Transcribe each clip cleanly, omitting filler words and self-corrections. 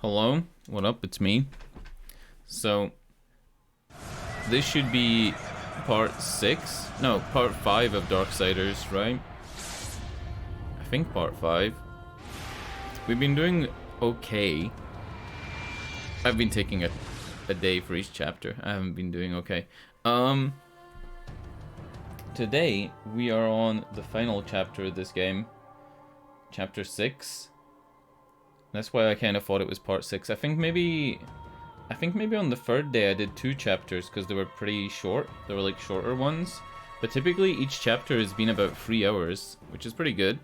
Hello, what up? It's me. So, this should be part 6? No, part 5 of Darksiders, right? I think part 5. We've been doing okay. I've been taking a day for each chapter. I haven't been doing okay. Today, we are on the final chapter of this game. Chapter 6. That's why I kind of thought it was part 6. I think maybe on the third day I did 2 chapters because they were pretty short. They were like shorter ones. But typically each chapter has been about 3 hours, which is pretty good.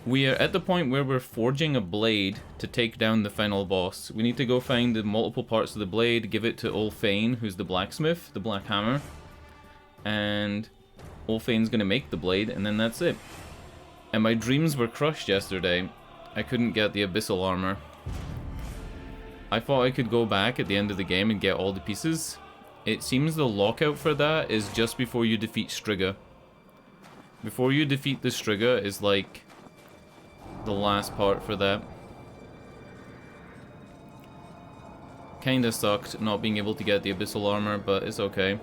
We are at the point where we're forging a blade to take down the final boss. We need to go find the multiple parts of the blade, give it to Ulfane, who's the blacksmith, the Black Hammer. And Ulfane's gonna make the blade, and then that's it. And my dreams were crushed yesterday. I couldn't get the Abyssal Armor. I thought I could go back at the end of the game and get all the pieces. It seems the lockout for that is just before you defeat Striga. Before you defeat the Striga is like the last part for that. Kinda sucked not being able to get the Abyssal Armor, but it's okay.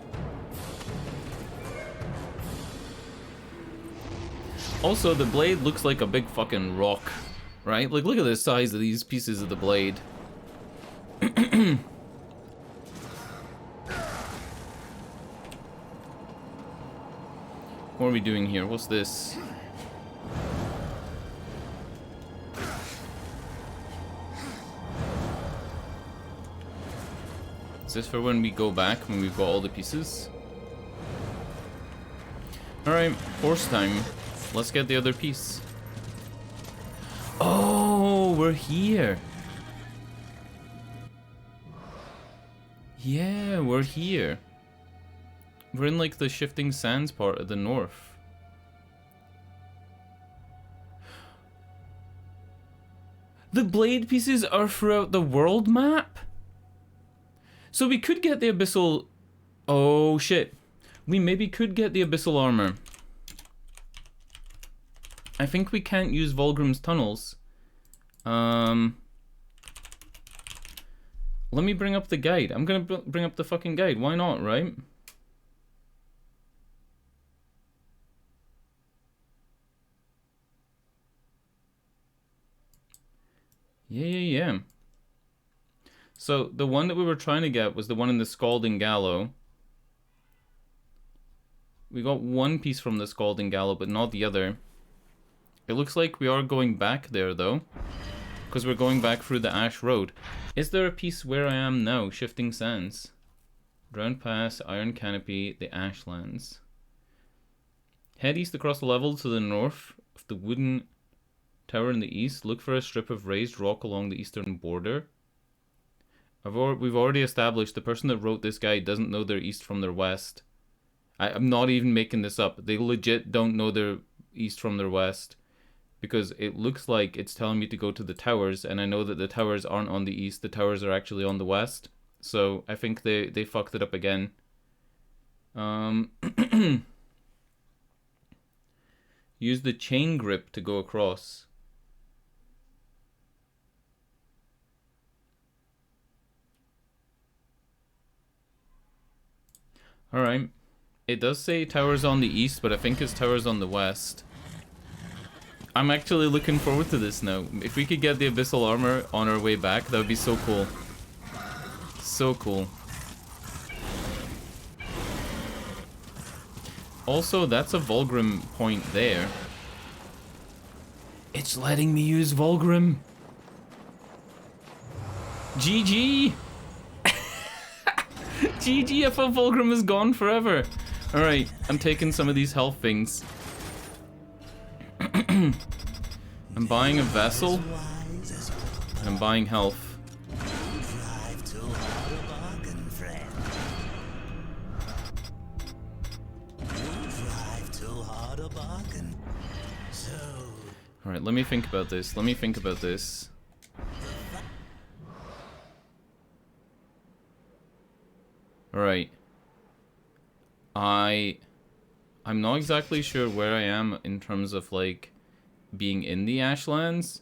Also, the blade looks like a big fucking rock, right? Like, look at the size of these pieces of the blade. What are we doing here? What's this? Is this for when we go back, when we've got all the pieces? Alright, horse time. Let's get the other piece. Oh, we're here. Yeah, we're here. We're in like the Shifting Sands part of the north. The blade pieces are throughout the world map? So we could get the Abyssal... Oh shit. We maybe could get the Abyssal Armor. I think we can't use Volgrim's tunnels. Let me bring up the guide. I'm gonna bring up the fucking guide. Why not, right? Yeah. So, the one that we were trying to get was the one in the Scalding Gallow. We got one piece from the Scalding Gallow, but not the other. It looks like we are going back there, though. Because we're going back through the Ash Road. Is there a piece where I am now? Shifting Sands. Drowned Pass, Iron Canopy, the Ashlands. Head east across the level to the north of the wooden tower in the east. Look for a strip of raised rock along the eastern border. We've already established the person that wrote this guide doesn't know their east from their west. I'm not even making this up. They legit don't know their east from their west. Because it looks like it's telling me to go to the towers, and I know that the towers aren't on the east, the towers are actually on the west. So I think they fucked it up again. Use the chain grip to go across. Alright. It does say towers on the east, but I think it's towers on the west. I'm actually looking forward to this now. If we could get the Abyssal Armor on our way back, that would be so cool. So cool. Also, that's a Volgrim point there. It's letting me use Volgrim. GG! GG, I thought Volgrim is gone forever. Alright, I'm taking some of these health things. I'm buying a vessel, and I'm buying health. Alright, let me think about this. Alright. I'm not exactly sure where I am in terms of, like, being in the Ashlands.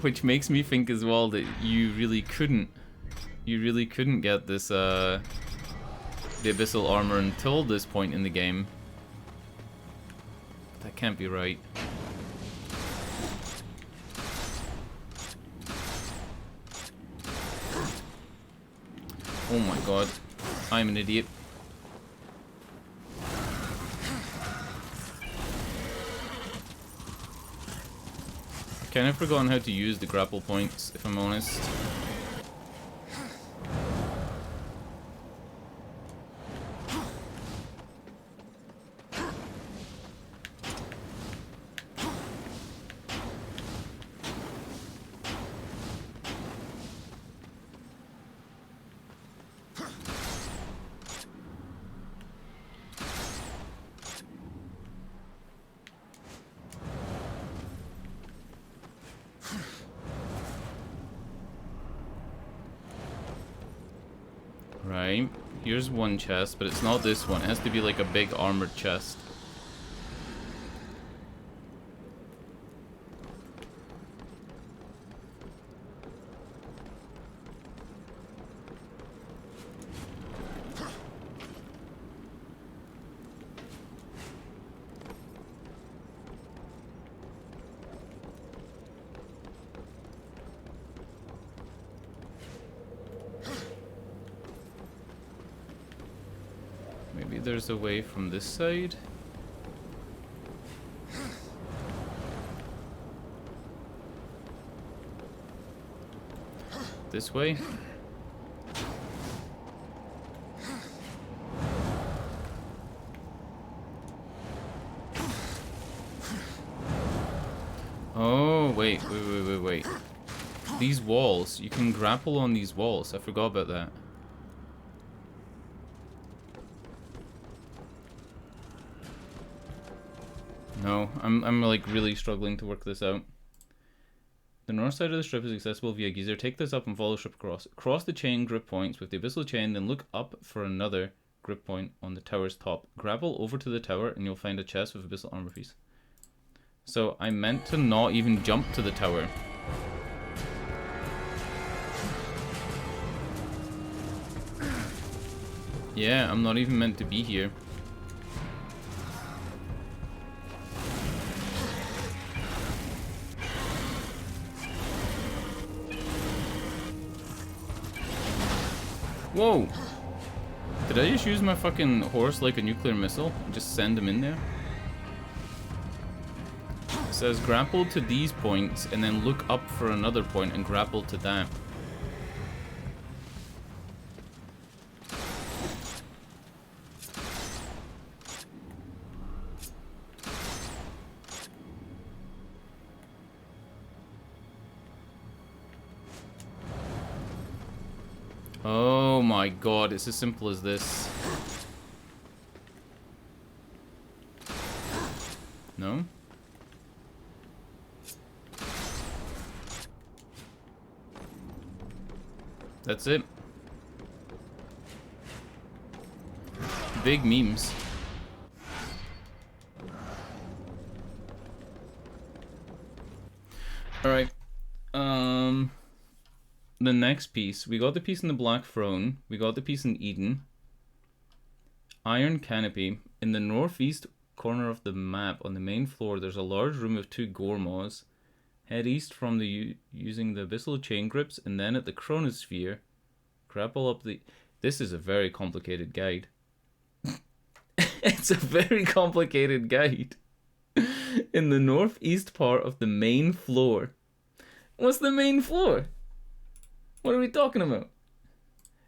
Which makes me think as well that you really couldn't get this the abyssal armor until this point in the game. That can't be right. Oh my god, I'm an idiot. I've kind of forgotten how to use the grapple points, if I'm honest. Right, here's one chest, but it's not this one. It has to be like a big armored chest. Maybe there's a way from this side. This way. Oh, wait. These walls, you can grapple on these walls. I forgot about that. No, I'm like really struggling to work this out. The north side of the strip is accessible via geyser. Take this up and follow the strip across. Cross the chain grip points with the abyssal chain, then look up for another grip point on the tower's top. Grapple over to the tower and you'll find a chest with abyssal armor piece. So I meant to not even jump to the tower. Yeah, I'm not even meant to be here. Whoa! Did I just use my fucking horse like a nuclear missile and just send him in there? It says grapple to these points and then look up for another point and grapple to that. Oh my god, it's as simple as this. No? That's it. Big memes. Alright. The next piece. We got the piece in the Black Throne. We got the piece in Eden. Iron Canopy. In the northeast corner of the map on the main floor, there's a large room with 2 gore maws. Head east from the using the abyssal chain grips, and then at the chronosphere, grapple up the... This is a very complicated guide. It's a very complicated guide. In the northeast part of the main floor. What's the main floor? What are we talking about?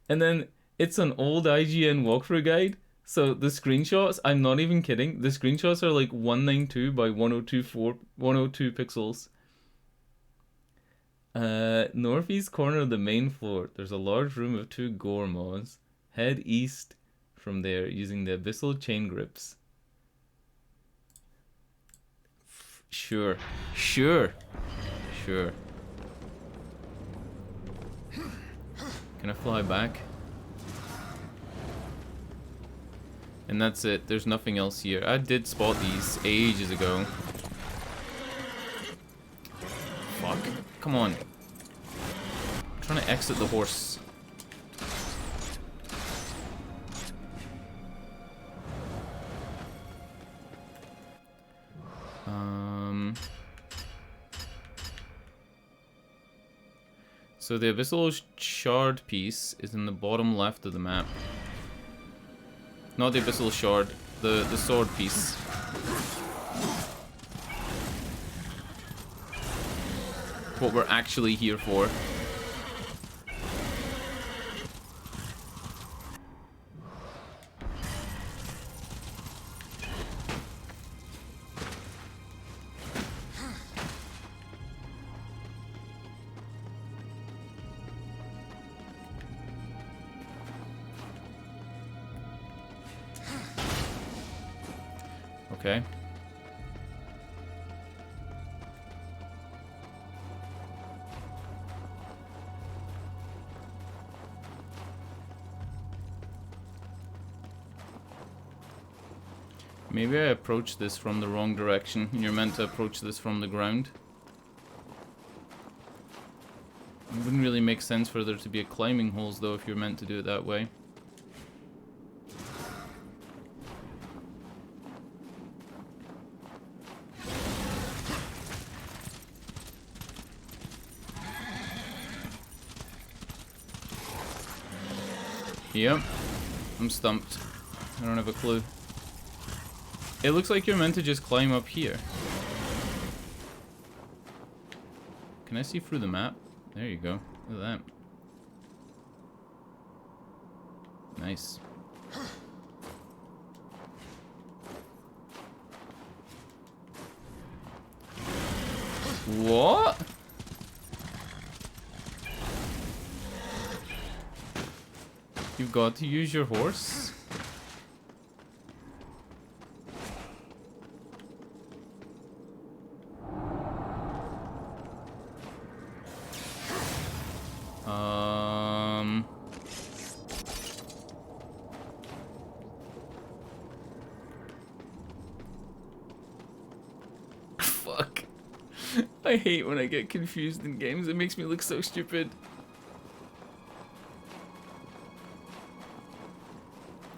And then it's an old IGN walkthrough guide. So the screenshots, I'm not even kidding. The screenshots are like 192 by 102 pixels. Northeast corner of the main floor. There's a large room of 2 gore maws. Head east from there using the abyssal chain grips. Sure. Can I fly back? And that's it. There's nothing else here. I did spot these ages ago. Fuck. Come on. I'm trying to exit the horse. So the abyssal shard piece is in the bottom left of the map. Not the abyssal shard, the sword piece. What we're actually here for. Okay. Maybe I approached this from the wrong direction. You're meant to approach this from the ground. It wouldn't really make sense for there to be a climbing holes though if you're meant to do it that way. Yep, I'm stumped. I don't have a clue. It looks like you're meant to just climb up here. Can I see through the map? There you go. Look at that. Nice. What? You've got to use your horse? Fuck. I hate when I get confused in games. It makes me look so stupid.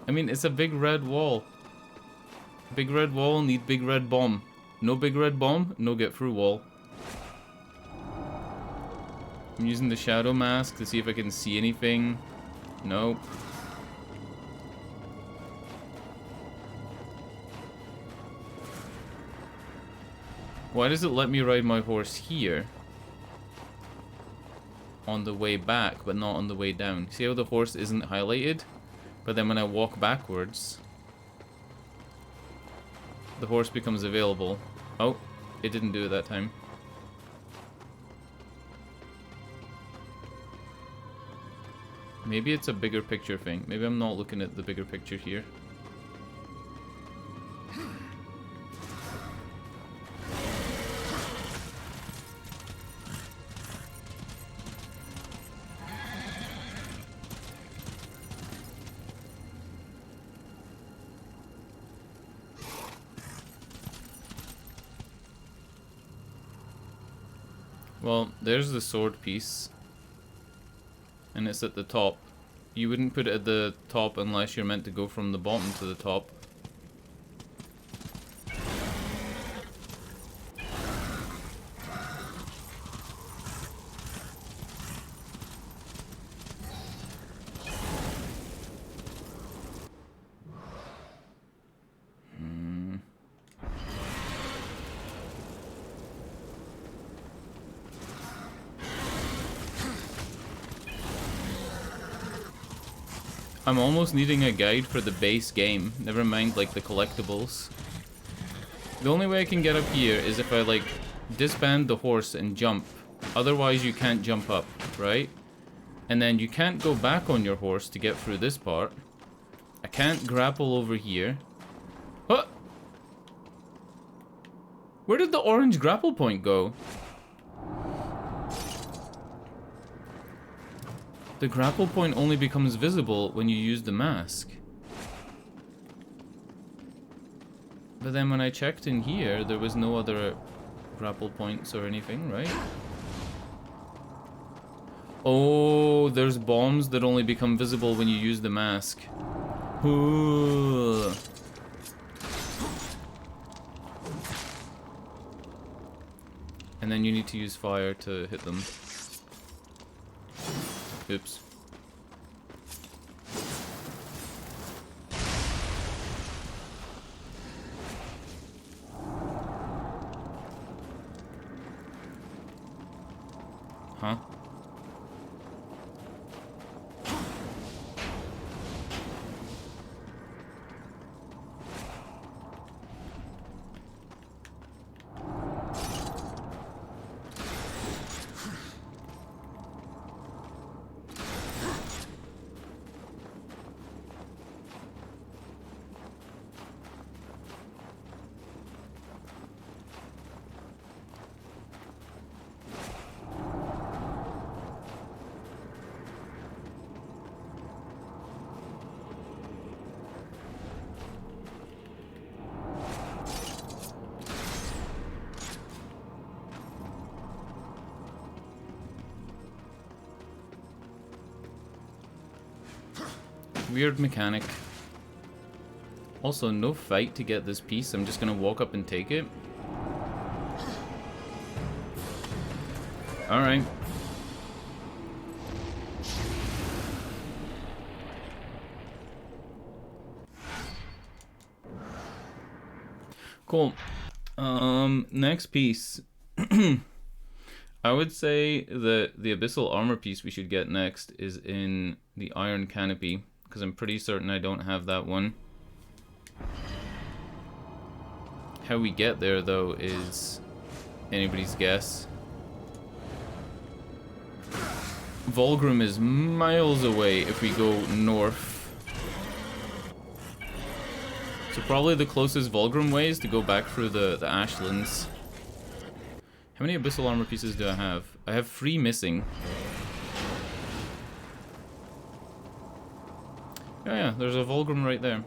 I mean, it's a big red wall. Big red wall, need big red bomb. No big red bomb, no get through wall. I'm using the shadow mask to see if I can see anything. Nope. Why does it let me ride my horse here? On the way back, but not on the way down. See how the horse isn't highlighted? But then when I walk backwards, the horse becomes available. Oh, it didn't do it that time. Maybe it's a bigger picture thing. Maybe I'm not looking at the bigger picture here. Well, there's the sword piece. And it's at the top. You wouldn't put it at the top unless you're meant to go from the bottom to the top. I'm almost needing a guide for the base game, never mind like the collectibles. The only way I can get up here is if I like disband the horse and jump. Otherwise you can't jump up, right? And then you can't go back on your horse to get through this part. I can't grapple over here. What? Where did the orange grapple point go? The grapple point only becomes visible when you use the mask. But then when I checked in here, there was no other grapple points or anything, right? Oh, there's bombs that only become visible when you use the mask. Ooh. And then you need to use fire to hit them. Oops. Huh? Weird mechanic. Also, no fight to get this piece. I'm just gonna walk up and take it. Alright. Cool. Next piece. I would say that the abyssal armor piece we should get next is in the iron canopy, because I'm pretty certain I don't have that one. How we get there, though, is anybody's guess. Volgrim is miles away if we go north. So probably the closest Volgrim way is to go back through the Ashlands. How many abyssal armor pieces do I have? I have 3 missing. Oh yeah, there's a Volgrim right there.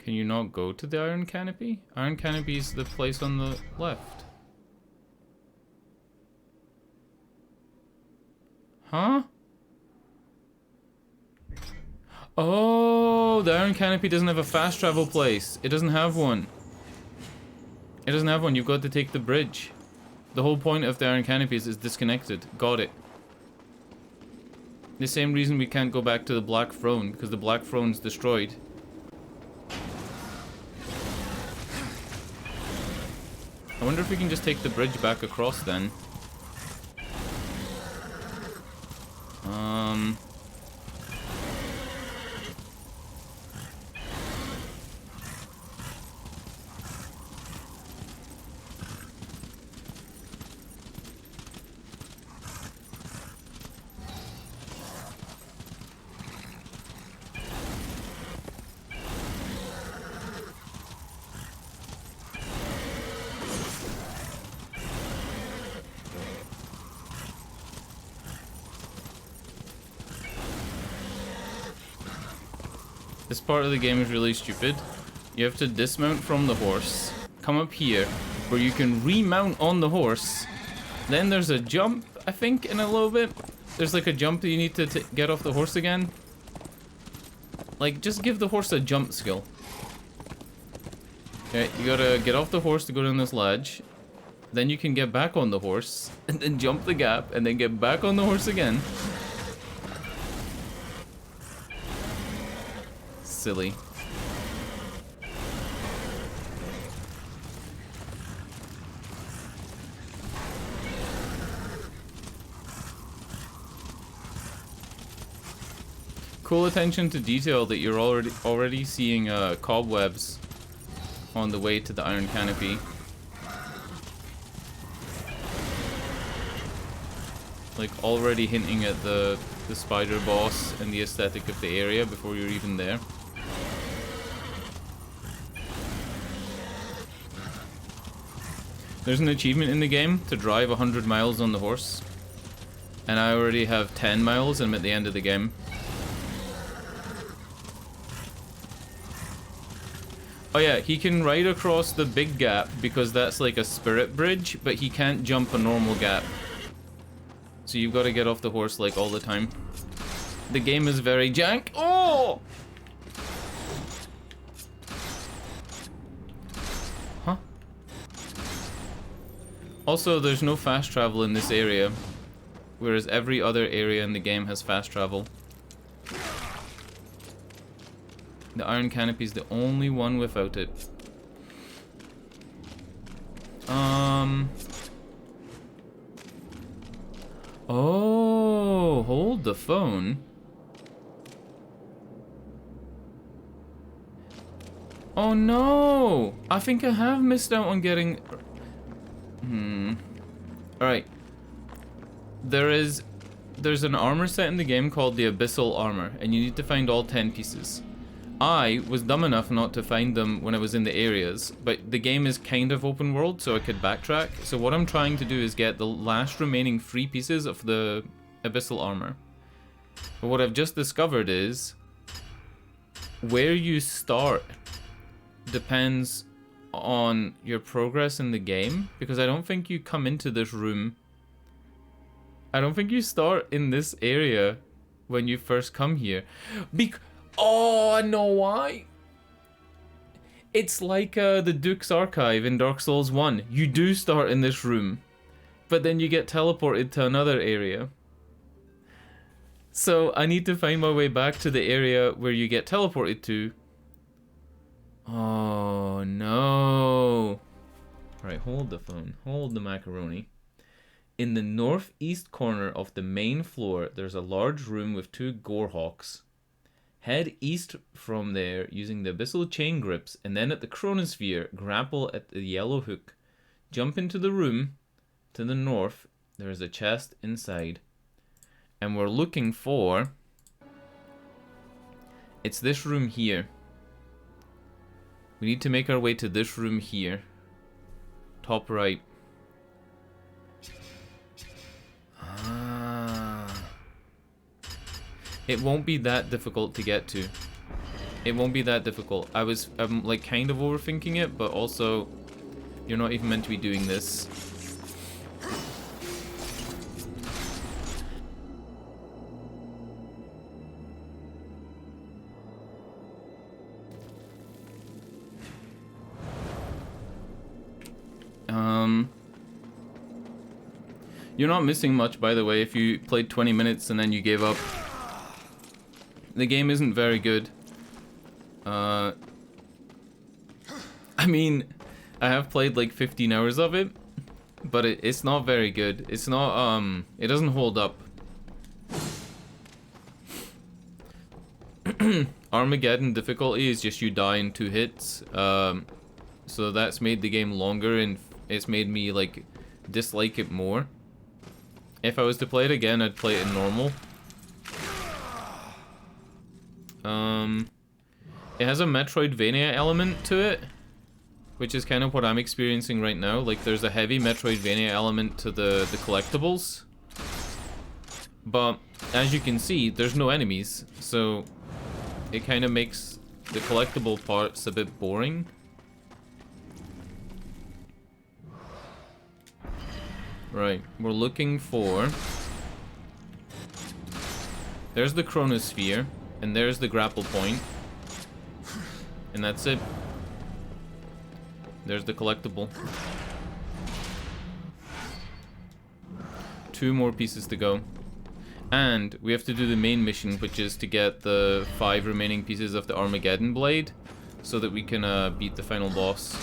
Can you not go to the iron canopy? Iron canopy is the place on the left. Huh? Oh, the iron canopy doesn't have a fast travel place. It doesn't have one. It doesn't have one. You've got to take the bridge. The whole point of the iron canopy is it's disconnected. Got it. The same reason we can't go back to the Black Throne, because the Black Throne's destroyed. I wonder if we can just take the bridge back across then. This part of the game is really stupid. You have to dismount from the horse, come up here, where you can remount on the horse. Then there's a jump, I think, in a little bit. There's like a jump that you need to get off the horse again. Like, just give the horse a jump skill. Okay, you gotta get off the horse to go down this ledge. Then you can get back on the horse, and then jump the gap, and then get back on the horse again. Silly. Cool attention to detail that you're already seeing cobwebs on the way to the iron canopy. Like already hinting at the spider boss and the aesthetic of the area before you're even there. There's an achievement in the game to drive 100 miles on the horse. And I already have 10 miles and I'm at the end of the game. Oh yeah, he can ride across the big gap because that's like a spirit bridge, but he can't jump a normal gap. So you've got to get off the horse like all the time. The game is very jank. Oh! Huh? Also, there's no fast travel in this area, whereas every other area in the game has fast travel. The Iron Canopy is the only one without it. Oh, hold the phone. Oh no! I think I have missed out on getting... Alright. There's an armor set in the game called the Abyssal Armor, and you need to find all 10 pieces. I was dumb enough not to find them when I was in the areas, but the game is kind of open world, so I could backtrack. So what I'm trying to do is get the last remaining 3 pieces of the Abyssal Armor. But what I've just discovered is where you start depends on your progress in the game, because I don't think you come into this room. I don't think you start in this area when you first come here. Oh, I know why. It's like the Duke's Archive in Dark Souls 1. You do start in this room, but then you get teleported to another area. So I need to find my way back to the area where you get teleported to. Oh, no. Alright, hold the phone. Hold the macaroni. In the northeast corner of the main floor, there's a large room with 2 Gorehawks. Head east from there using the Abyssal Chain Grips, and then at the Chronosphere, grapple at the yellow hook. Jump into the room to the north. There is a chest inside. And we're looking for... It's this room here. We need to make our way to this room here. Top right. It won't be that difficult to get to. It won't be that difficult. I'm like kind of overthinking it, but also you're not even meant to be doing this. You're not missing much, by the way, if you played 20 minutes and then you gave up. The game isn't very good. I mean, I have played like 15 hours of it, but it's not very good. It's not, it doesn't hold up. Armageddon difficulty is just you die in 2 hits. So that's made the game longer and it's made me like dislike it more. If I was to play it again, I'd play it in normal. It has a Metroidvania element to it, which is kind of what I'm experiencing right now. Like, there's a heavy Metroidvania element to the collectibles. But, as you can see, there's no enemies, so it kind of makes the collectible parts a bit boring. Right, we're looking for... There's the Chronosphere, and there's the grapple point. And that's it. There's the collectible. 2 more pieces to go. And we have to do the main mission, which is to get the 5 remaining pieces of the Armageddon Blade, so that we can beat the final boss.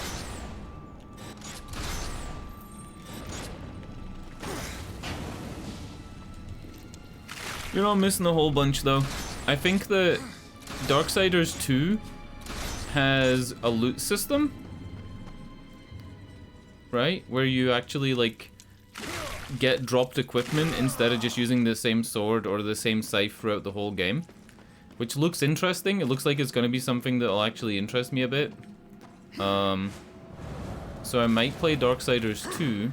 You're not missing a whole bunch, though. I think that Darksiders 2 has a loot system, right? Where you actually, like, get dropped equipment instead of just using the same sword or the same scythe throughout the whole game. Which looks interesting. It looks like it's going to be something that'll actually interest me a bit. So So I might play Darksiders 2.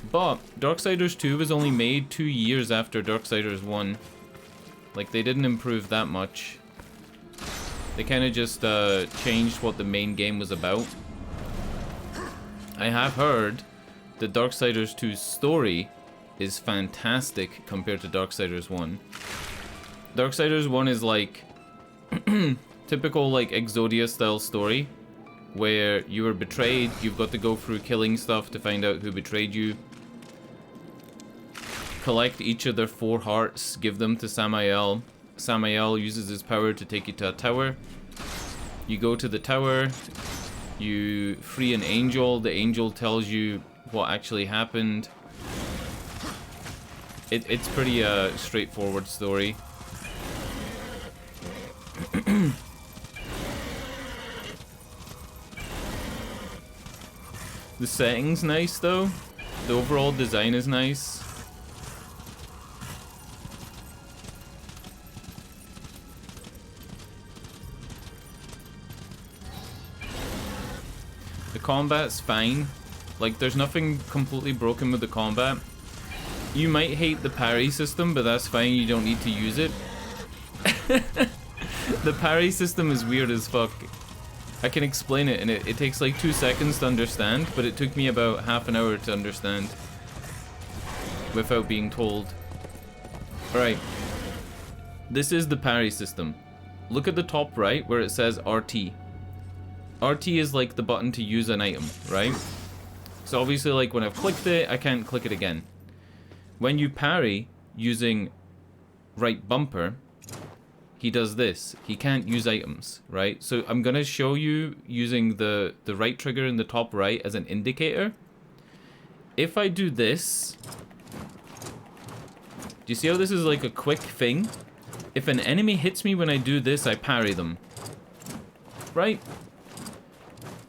But Darksiders 2 was only made 2 years after Darksiders 1. Like, they didn't improve that much. They kind of just changed what the main game was about. I have heard that Darksiders 2's story is fantastic compared to Darksiders 1. Darksiders 1 is like typical like Exodia style story where you were betrayed, you've got to go through killing stuff to find out who betrayed you. Collect each of their 4 hearts, give them to Samael. Samael uses his power to take you to a tower. You go to the tower, you free an angel, the angel tells you what actually happened. It's pretty straightforward story. The setting's nice though. The overall design is nice. The combat's fine. Like, there's nothing completely broken with the combat. You might hate the parry system, but that's fine, you don't need to use it. The parry system is weird as fuck. I can explain it, and it takes like 2 seconds to understand, but it took me about half an hour to understand without being told. Alright. This is the parry system. Look at the top right where it says RT. RT is like the button to use an item, right? So obviously, like, when I've clicked it, I can't click it again. When you parry using right bumper, he does this. He can't use items, right? So I'm gonna show you using the right trigger in the top right as an indicator. If I do this, do you see how this is like a quick thing? If an enemy hits me when I do this, I parry them, right?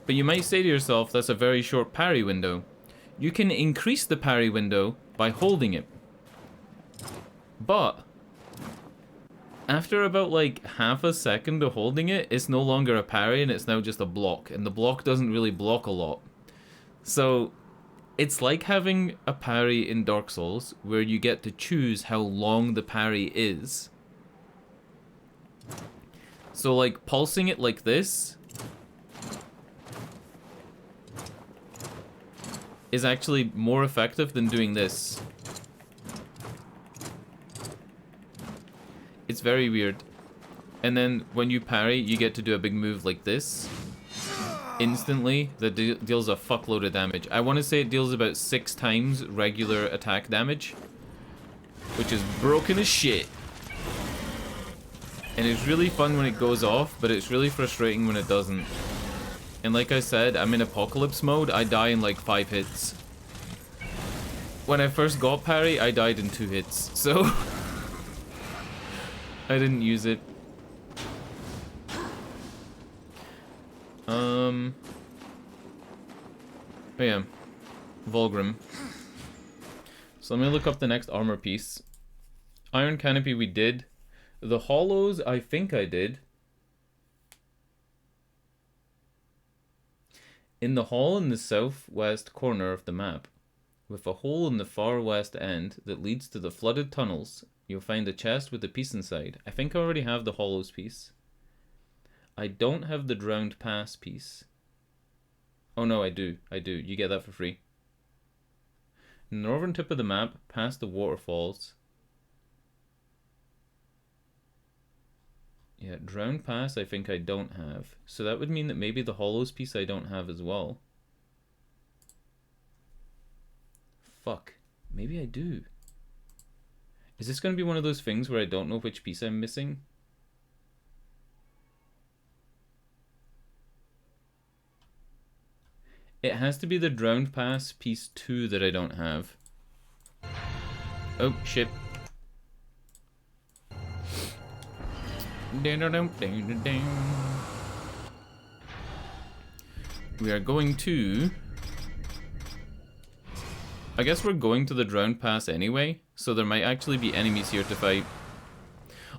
But you might say to yourself, that's a very short parry window. You can increase the parry window by holding it. But after about like half a second of holding it, it's no longer a parry and it's now just a block. And the block doesn't really block a lot. So it's like having a parry in Dark Souls where you get to choose how long the parry is. So like pulsing it like this is actually more effective than doing this. It's very weird. And then when you parry, you get to do a big move like this. Instantly, that deals a fuckload of damage. I want to say it deals about 6 times regular attack damage, which is broken as shit. And it's really fun when it goes off, but it's really frustrating when it doesn't. And like I said, I'm in apocalypse mode. I die in like 5 hits. When I first got parry, I died in 2 hits. So I didn't use it. Oh yeah, Volgrim. So let me look up the next armor piece. Iron Canopy we did. The Hollows I think I did. In the hall in the southwest corner of the map, with a hole in the far west end that leads to the flooded tunnels, you'll find a chest with a piece inside. I think I already have the Hollows piece. I don't have the Drowned Pass piece. Oh no, I do. You get that for free. In the northern tip of the map, past the waterfalls. Yeah, Drowned Pass I think I don't have. So that would mean that maybe the Hollows piece I don't have as well. Fuck. Maybe I do. Is this going to be one of those things where I don't know which piece I'm missing? It has to be the Drowned Pass piece 2 that I don't have. Oh, shit. We are going to... I guess we're going to the Drowned Pass anyway, so there might actually be enemies here to fight.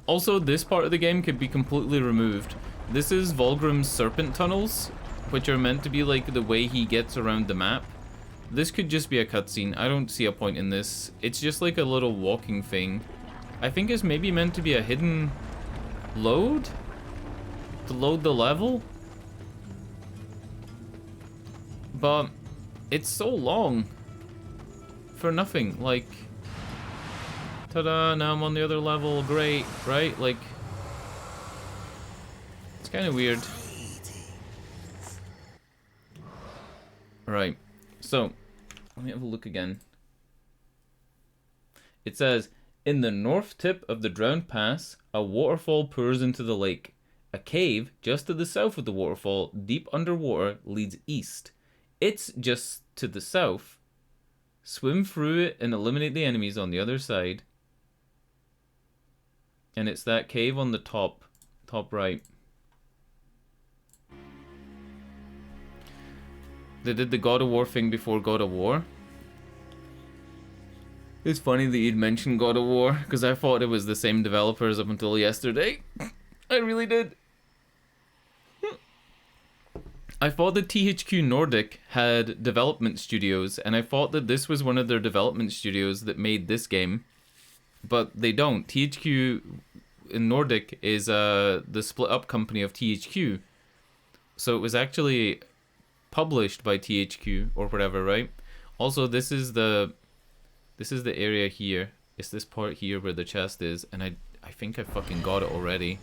Also, this part of the game could be completely removed. This is Volgrim's Serpent Tunnels, which are meant to be like the way he gets around the map. This could just be a cutscene. I don't see a point in this. It's just like a little walking thing. I think it's maybe meant to be a hidden load? To load the level? But it's so long. For nothing. Like, ta-da, now I'm on the other level. Great, right? Like, it's kind of weird. Right. So, let me have a look again. It says, in the north tip of the Drowned Pass, a waterfall pours into the lake. A cave, just to the south of the waterfall, deep underwater, leads east. It's just to the south. Swim through it and eliminate the enemies on the other side. And it's that cave on the top right. They did the God of War thing before God of War. It's funny that you'd mentioned God of War, because I thought it was the same developers up until yesterday. I really did. I thought that THQ Nordic had development studios, and I thought that this was one of their development studios that made this game. But they don't. THQ Nordic is the split up company of THQ. So it was actually published by THQ or whatever, right? Also, this is the area here. It's this part here where the chest is, and I think I fucking got it already.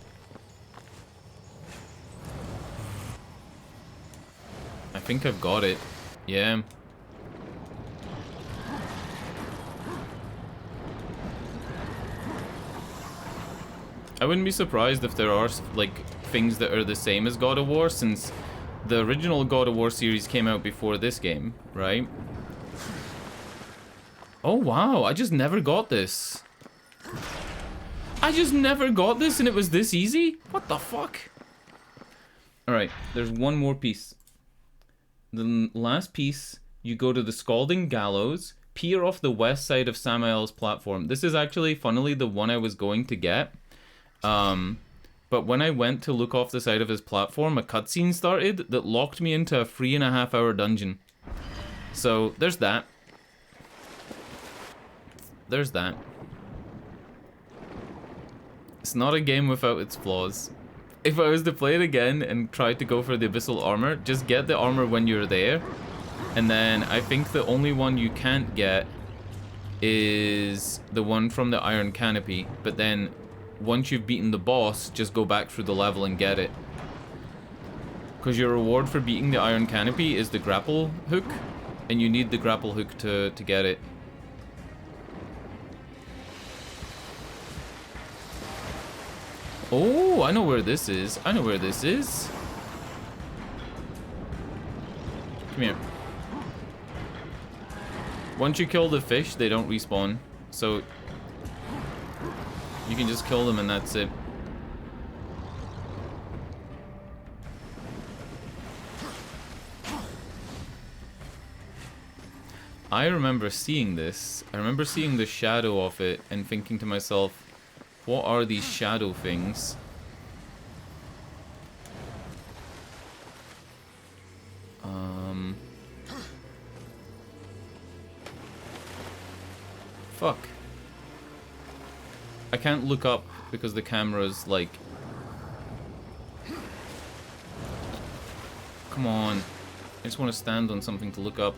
I think I've got it. Yeah. I wouldn't be surprised if there are like things that are the same as God of War, since the original God of War series came out before this game, right? Oh wow, I just never got this. I just never got this and it was this easy? What the fuck? Alright, there's one more piece. The last piece, you go to the Scalding Gallows, peer off the west side of Samael's platform. This is actually, funnily, the one I was going to get. But when I went to look off the side of his platform, a cutscene started that locked me into a 3.5 hour dungeon. So, there's that. There's that. It's not a game without its flaws. If I was to play it again and try to go for the Abyssal Armor, just get the armor when you're there. And then I think the only one you can't get is the one from the Iron Canopy. But then, once you've beaten the boss, just go back through the level and get it. Because your reward for beating the Iron Canopy is the grapple hook. And you need the grapple hook to get it. Oh, I know where this is. I know where this is. Come here. Once you kill the fish, they don't respawn. So, you can just kill them and that's it. I remember seeing this. I remember seeing the shadow of it and thinking to myself, what are these shadow things? Fuck. I can't look up because the camera's like... Come on. I just want to stand on something to look up.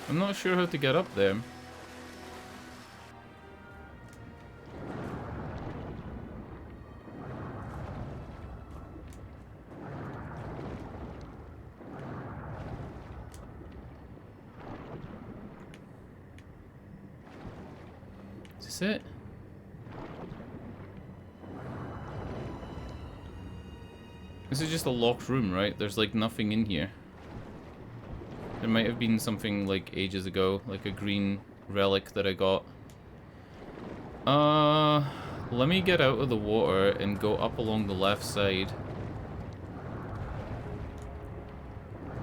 I'm not sure how to get up there. Is this it? This is just a locked room, right? There's like nothing in here. There might have been something like ages ago, like a green relic that I got. Let me get out of the water and go up along the left side.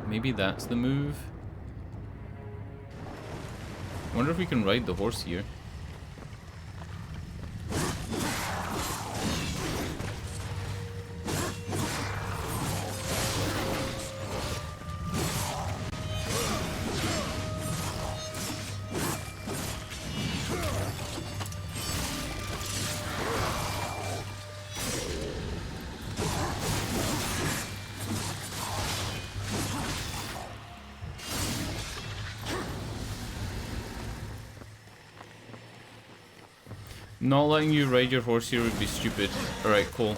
Maybe that's the move. I wonder if we can ride the horse here. Not letting you ride your horse here would be stupid. Alright, cool.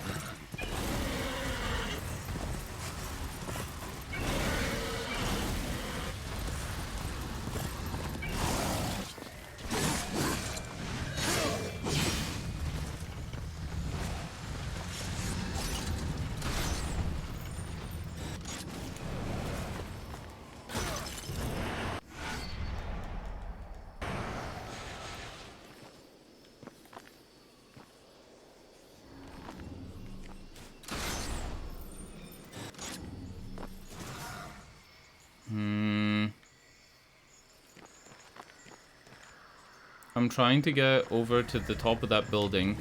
I'm trying to get over to the top of that building.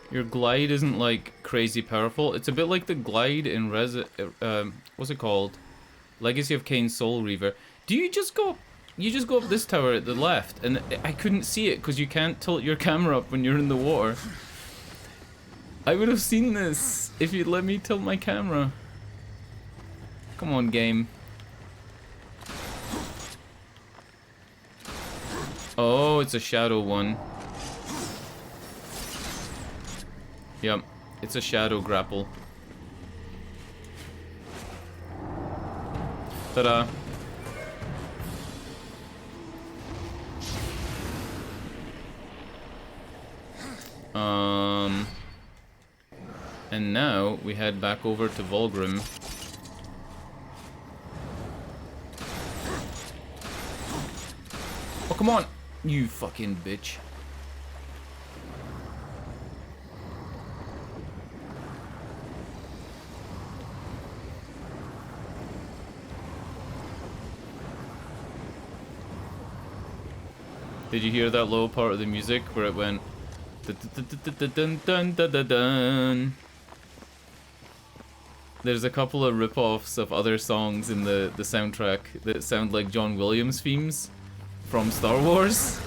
Your glide isn't like crazy powerful. It's a bit like the glide in what's it called? Legacy of Kain Soul Reaver. Do you just go up? You just go up this tower at the left, and I couldn't see it because you can't tilt your camera up when you're in the water. I would have seen this if you'd let me tilt my camera. Come on, game. Oh, it's a shadow one. Yep, it's a shadow grapple. Ta-da. And now we head back over to Volgrim. Oh, come on, you fucking bitch. Did you hear that low part of the music where it went dun dun dun dun dun? There's a couple of rip-offs of other songs in the soundtrack that sound like John Williams themes from Star Wars.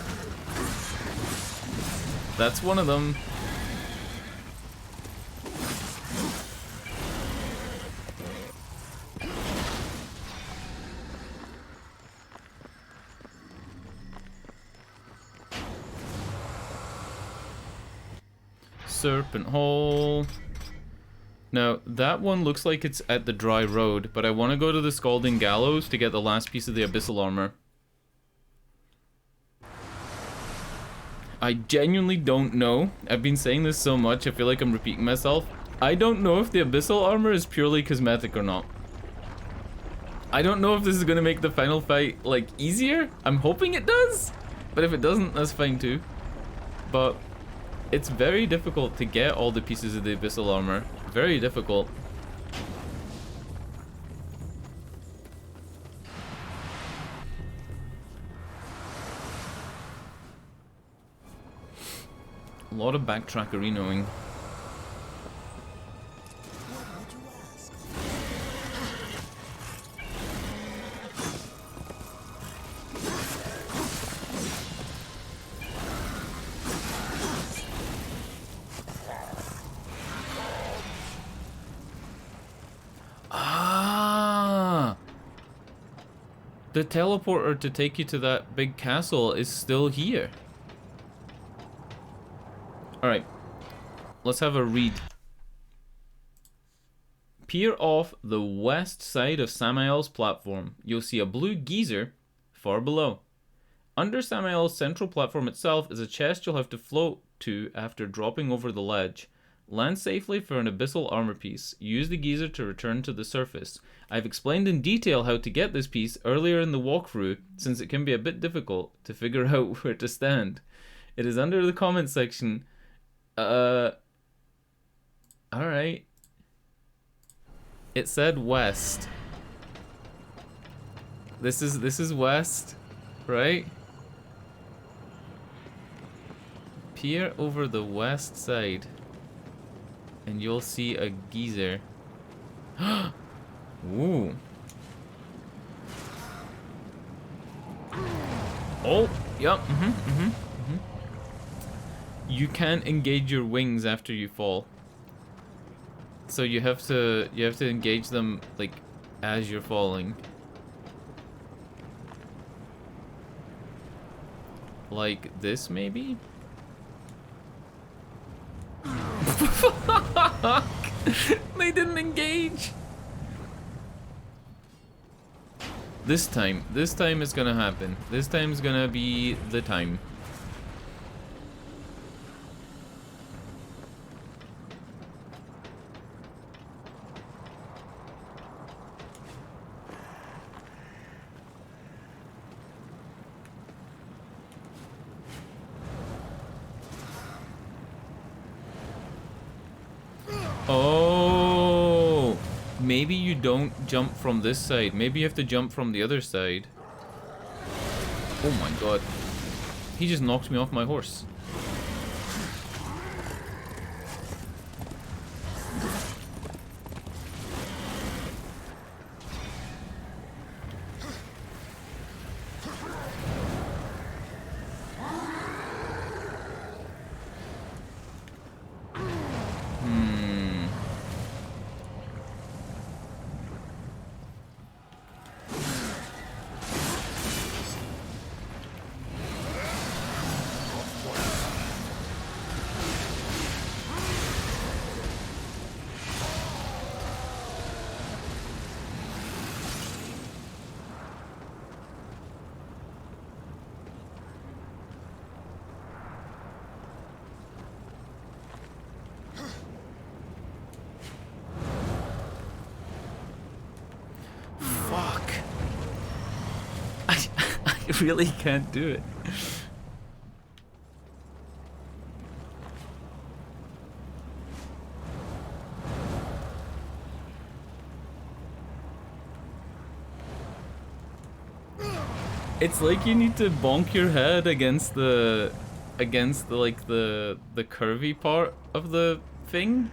That's one of them. Serpent Hole. Now, that one looks like it's at the dry road, but I want to go to the Scalding Gallows to get the last piece of the Abyssal Armor. I genuinely don't know. I've been saying this so much, I feel like I'm repeating myself. I don't know if the Abyssal Armor is purely cosmetic or not. I don't know if this is going to make the final fight, like, easier. I'm hoping it does, but if it doesn't, that's fine too. But it's very difficult to get all the pieces of the Abyssal Armor. Very difficult. A lot of backtrackerinoing. The teleporter to take you to that big castle is still here. Alright. let's have a read. Peer off the west side of Samael's platform. You'll see a blue geyser far below. Under Samael's central platform itself is a chest you'll have to float to after dropping over the ledge. Land safely for an abyssal armor piece. Use the geyser to return to the surface. I've explained in detail how to get this piece earlier in the walkthrough, since it can be a bit difficult to figure out where to stand. It is under the comments section. Alright. It said west. This is west, right? Peer over the west side and you'll see a geyser. Ooh. Oh, yep. You can't engage your wings after you fall. So you have to engage them like as you're falling. Like this maybe? Fuck! They didn't engage. This time is gonna happen. This time's gonna be the time. Oh, maybe you don't jump from this side. Maybe you have to jump from the other side. Oh my god. He just knocked me off my horse. I really can't do it. It's like you need to bonk your head against the like the curvy part of the thing.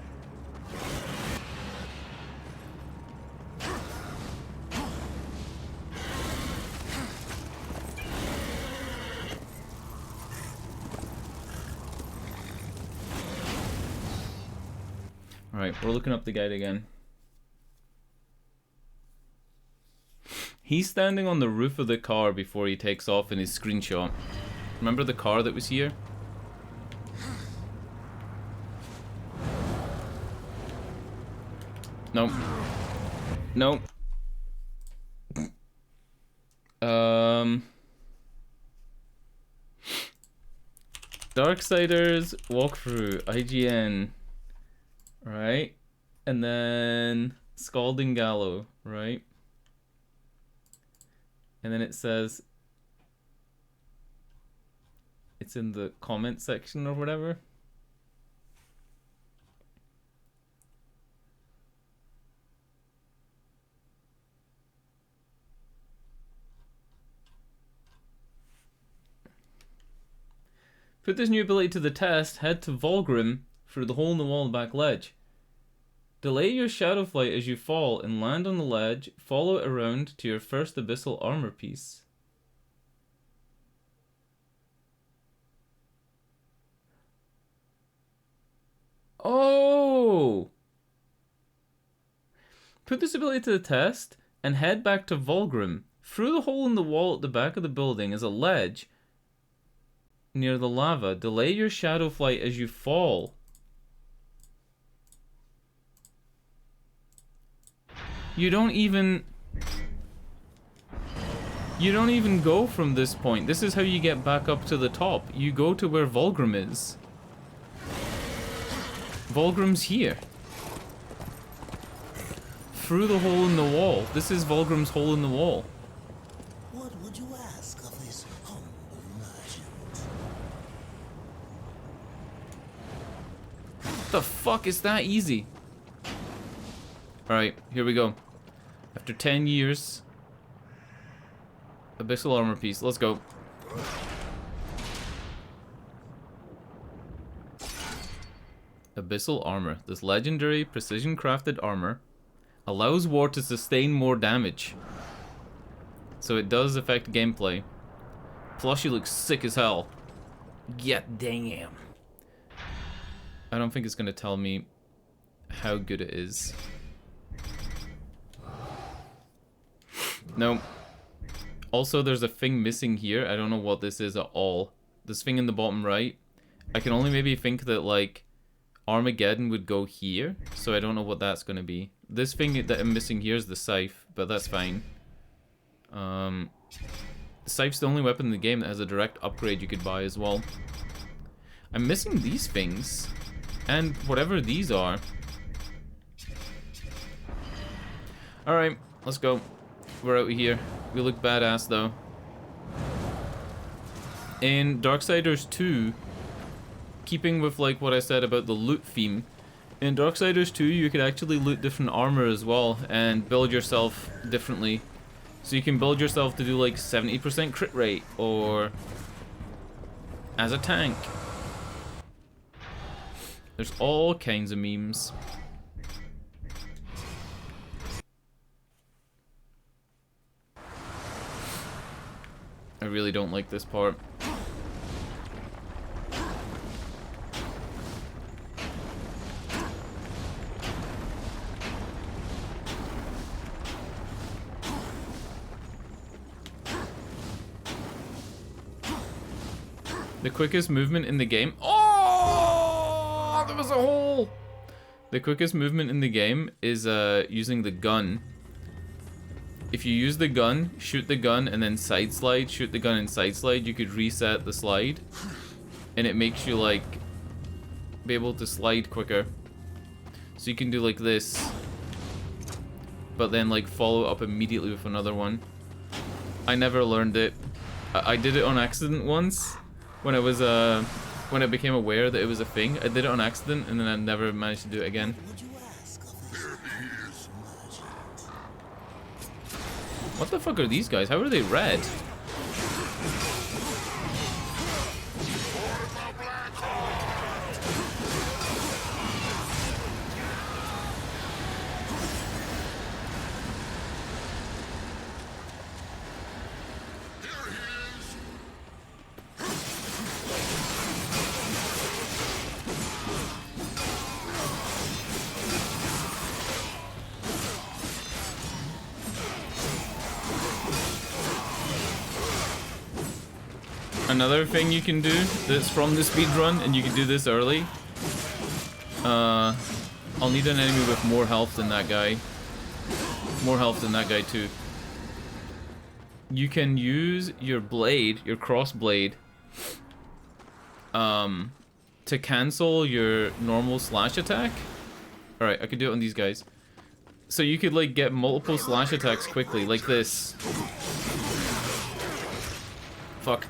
Alright, we're looking up the guide again. He's standing on the roof of the car before he takes off in his screenshot. Remember the car that was here? Nope. Nope. Darksiders walkthrough, IGN. Right? And then Scalding Gallow, right? And then it says it's in the comment section or whatever. Put this new ability to the test, head to Volgrim through the hole in the wall and back ledge. Delay your shadow flight as you fall and land on the ledge, follow it around to your first abyssal armor piece. Oh! Put this ability to the test and head back to Volgrim. Through the hole in the wall at the back of the building is a ledge near the lava. Delay your shadow flight as you fall. You don't even go from this point. This is how you get back up to the top. You go to where Vulgrim is. Vulgrim's here. Through the hole in the wall. This is Vulgrim's hole in the wall. What would you ask of this humble merchant? What the fuck is that easy? Alright, here we go. After 10 years. Abyssal armor piece. Let's go. Abyssal armor. This legendary precision crafted armor allows war to sustain more damage. So it does affect gameplay. Plus you look sick as hell. Get damn. I don't think it's gonna tell me how good it is. No. Also, there's a thing missing here. I don't know what this is at all. This thing in the bottom right. I can only maybe think that, like, Armageddon would go here. So I don't know what that's going to be. This thing that I'm missing here is the scythe, but that's fine. The scythe's the only weapon in the game that has a direct upgrade you could buy as well. I'm missing these things. And whatever these are. Alright, let's go. We're out of here. We look badass though. In Darksiders 2, keeping with like what I said about the loot theme, in Darksiders 2 you could actually loot different armor as well and build yourself differently. So you can build yourself to do like 70% crit rate or as a tank. There's all kinds of memes. I really don't like this part. The quickest movement in the game. Oh, there was a hole. The quickest movement in the game is using the gun. If you use the gun, shoot the gun, and then side slide, shoot the gun and side slide, you could reset the slide. And it makes you, like, be able to slide quicker. So you can do like this. But then, like, follow up immediately with another one. I never learned it. I did it on accident once. When I was, when I became aware that it was a thing. I did it on accident, and then I never managed to do it again. What the fuck are these guys? How are they red? Another thing you can do that's from the speedrun, and you can do this early. I'll need an enemy with more health than that guy. More health than that guy too. You can use your blade, your cross blade, to cancel your normal slash attack. Alright, I could do it on these guys. So you could like get multiple slash attacks quickly, like this. Fuck.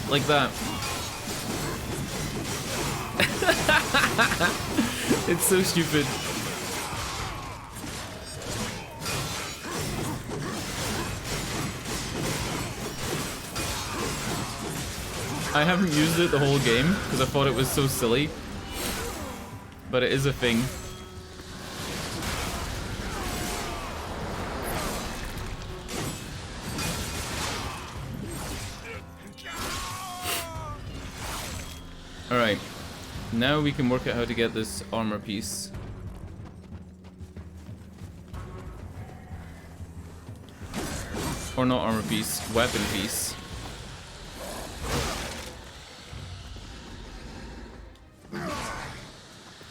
Like that. It's so stupid. I haven't used it the whole game because I thought it was so silly. But it is a thing. Alright, now we can work out how to get this armor piece. Or not armor piece, weapon piece.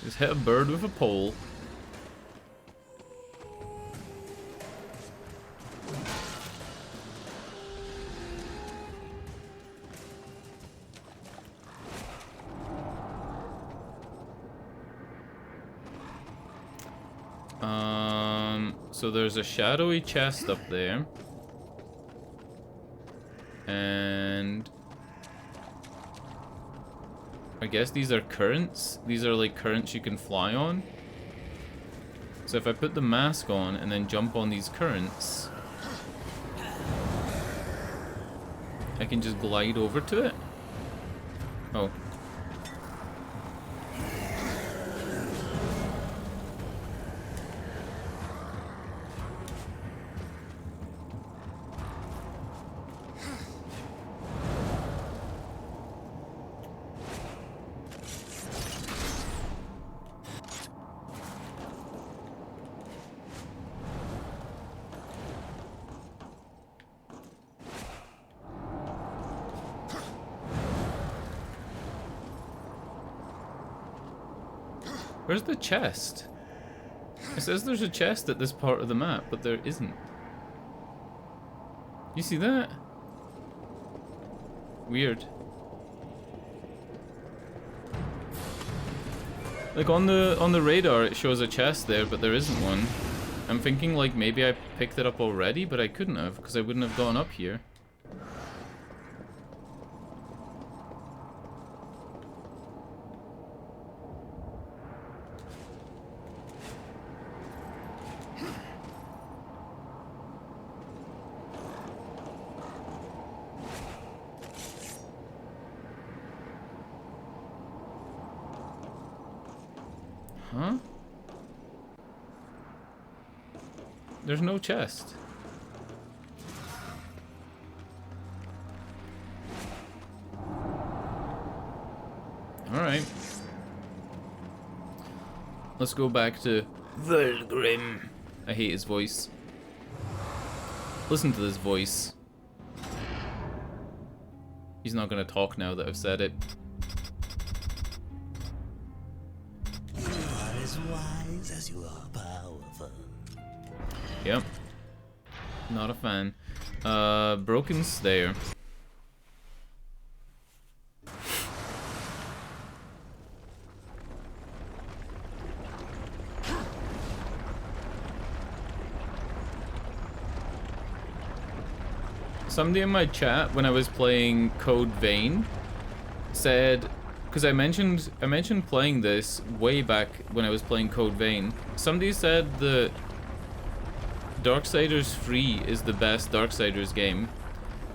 Just hit a bird with a pole. So there's a shadowy chest up there. And I guess these are currents. These are like currents you can fly on. So if I put the mask on and then jump on these currents, I can just glide over to it. Oh. Where's the chest? It says there's a chest at this part of the map, but there isn't. You see that? Weird. Like on the radar it shows a chest there, but there isn't one. I'm thinking like maybe I picked it up already, but I couldn't have because I wouldn't have gone up here. Huh? There's no chest. Alright. Let's go back to Vulgrim. I hate his voice. Listen to this voice. He's not gonna talk now that I've said it. As wise as you are powerful. Yep. Not a fan. Broken Stair. Somebody in my chat when I was playing Code Vein said, because I mentioned playing this way back when I was playing Code Vein. Somebody said that Darksiders 3 is the best Darksiders game,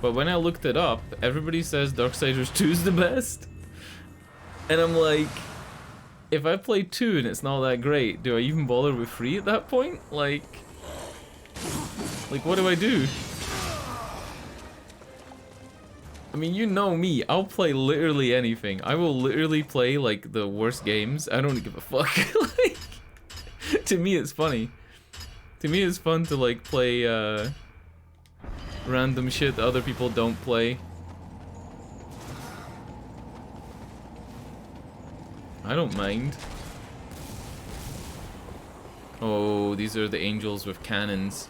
but when I looked it up, everybody says Darksiders 2 is the best. And I'm like, if I play 2 and it's not that great, do I even bother with 3 at that point? Like what do I do? I mean, you know me, I'll play literally anything. I will literally play, like, the worst games. I don't give a fuck. Like, to me, it's funny. To me, it's fun to, like, play, random shit that other people don't play. I don't mind. Oh, these are the angels with cannons.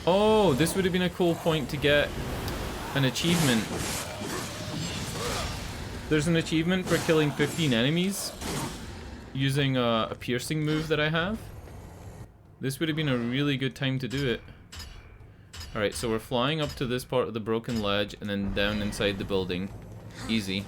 Oh, this would have been a cool point to get an achievement. There's an achievement for killing 15 enemies using a piercing move that I have. This would have been a really good time to do it. Alright, so we're flying up to this part of the broken ledge and then down inside the building. Easy.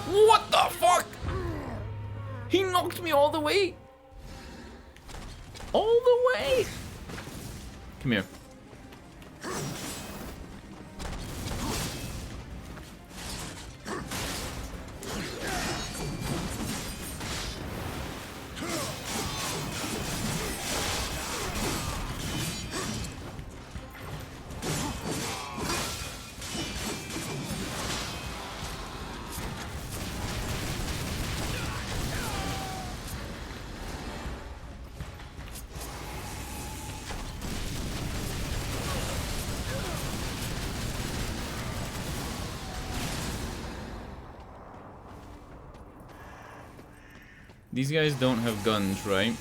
What the fuck? He knocked me all the way. All the way. Come here. These guys don't have guns, right?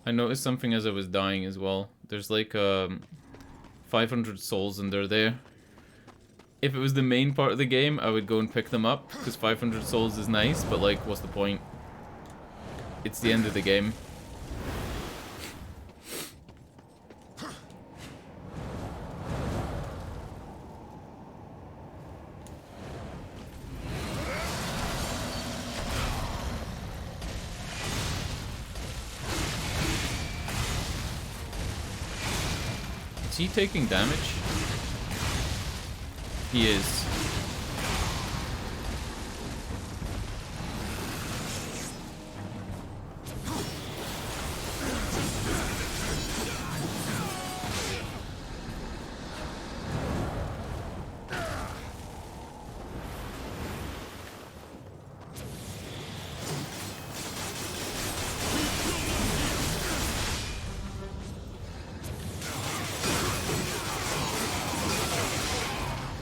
I noticed something as I was dying as well. There's like 500 souls and they're there. If it was the main part of the game, I would go and pick them up, because 500 souls is nice, but like, what's the point? It's the end of the game. Is he taking damage? He is.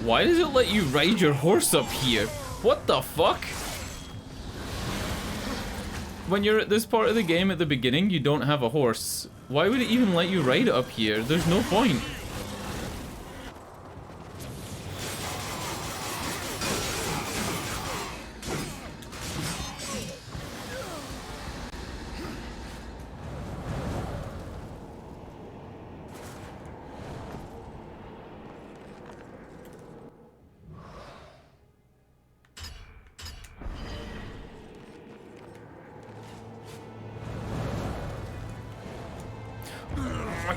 Why does it let you ride your horse up here? What the fuck? When you're at this part of the game at the beginning, you don't have a horse. Why would it even let you ride it up here? There's no point.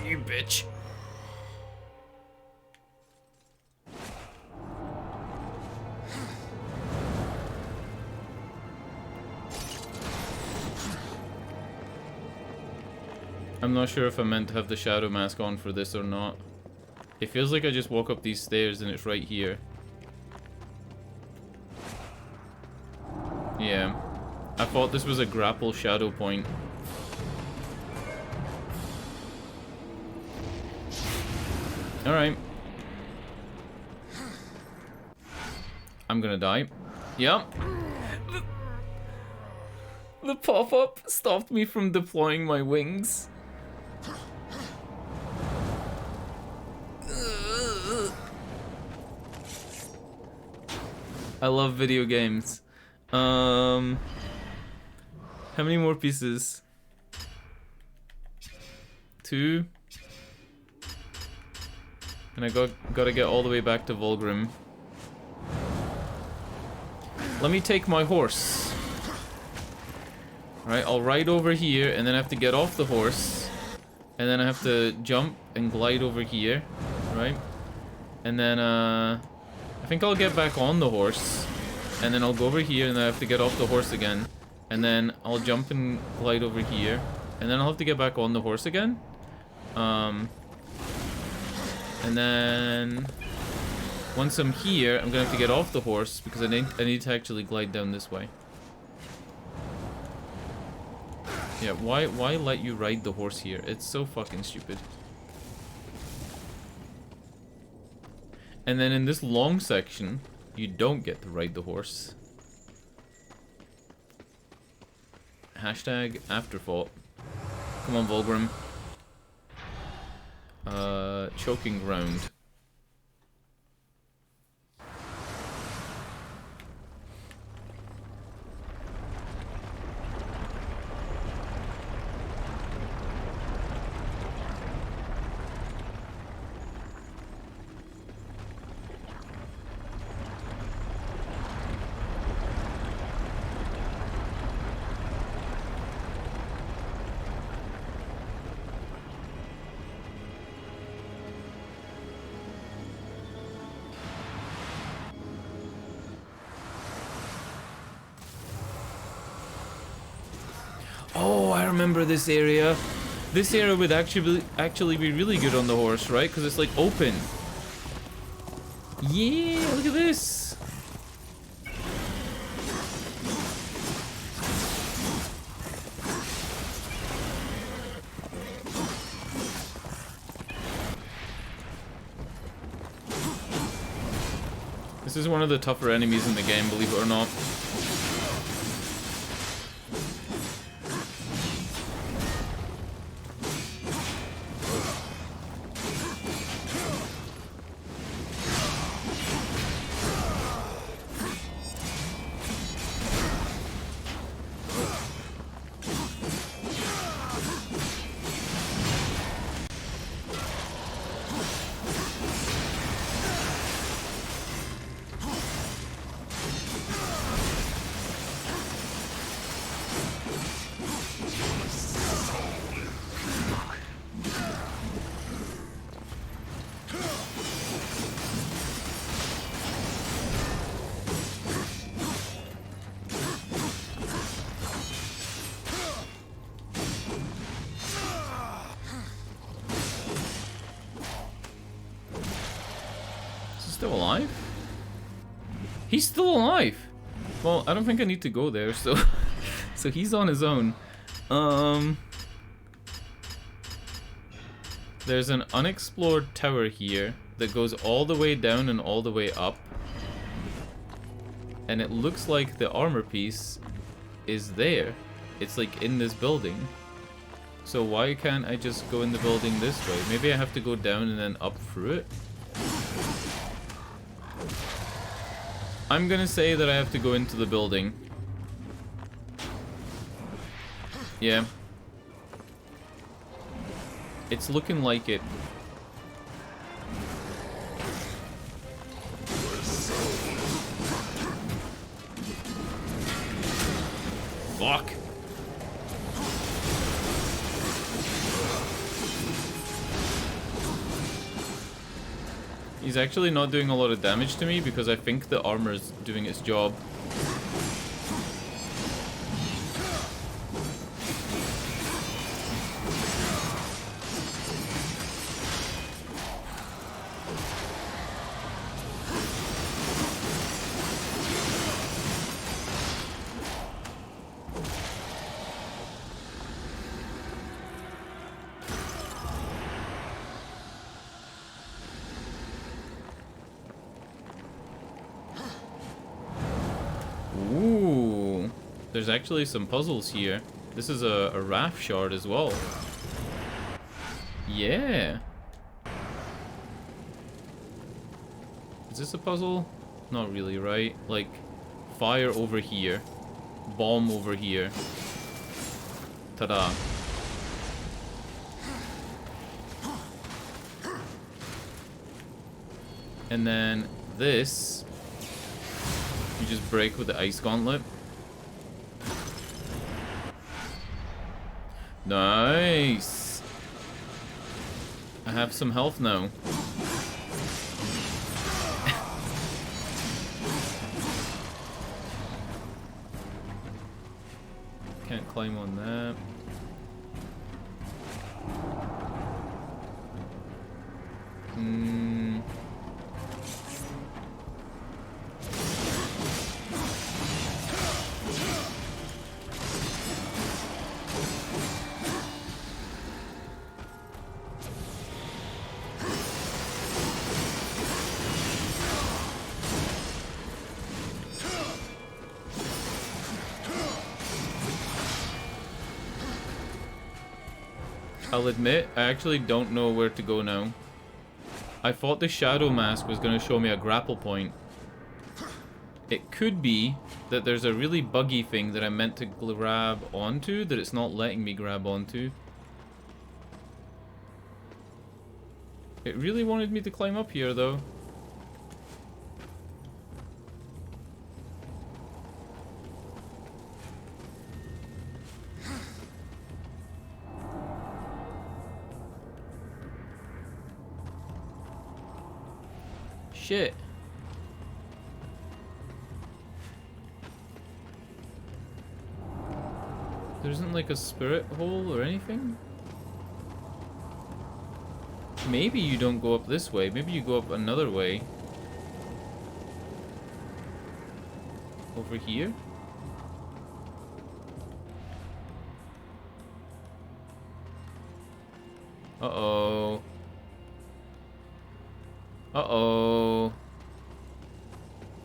You bitch. I'm not sure if I meant to have the shadow mask on for this or not. It feels like I just walk up these stairs and it's right here. Yeah. I thought this was a grapple shadow point. Alright. I'm gonna die. Yep. The pop-up stopped me from deploying my wings. I love video games. How many more pieces? 2. And I gotta get all the way back to Volgrim. Let me take my horse. Alright, I'll ride over here and then I have to get off the horse. And then I have to jump and glide over here. Right? And then I think I'll get back on the horse. And then I'll go over here and then I have to get off the horse again. And then I'll jump and glide over here. And then I'll have to get back on the horse again. And then once I'm here, I'm gonna have to get off the horse because I need to actually glide down this way. Yeah, why let you ride the horse here? It's so fucking stupid. And then in this long section, you don't get to ride the horse. Hashtag afterthought. Come on, Volgrim. Choking ground. Oh, I remember this area. This area would actually be really good on the horse, right? Because it's like open. Yeah, look at this. This is one of the tougher enemies in the game, believe it or not. Still alive? He's still alive! Well, I don't think I need to go there, so so he's on his own. There's an unexplored tower here that goes all the way down and all the way up. And it looks like the armor piece is there. It's like in this building. So why can't I just go in the building this way? Maybe I have to go down and then up through it? I'm gonna say that I have to go into the building. Yeah. It's looking like it. Fuck. He's actually not doing a lot of damage to me because I think the armor is doing its job. Ooh, there's actually some puzzles here. This is a raft shard as well. Yeah. Is this a puzzle? Not really, right? Like, fire over here. Bomb over here. Ta-da. And then this, you just break with the ice gauntlet. Nice. I have some health now. Can't climb on that. I'll admit, I actually don't know where to go now. I thought the shadow mask was going to show me a grapple point. It could be that there's a really buggy thing that I meant to grab onto that it's not letting me grab onto. It really wanted me to climb up here though. Shit. There isn't like a spirit hole or anything? Maybe you don't go up this way. Maybe you go up another way. Over here? Uh-oh. Uh-oh.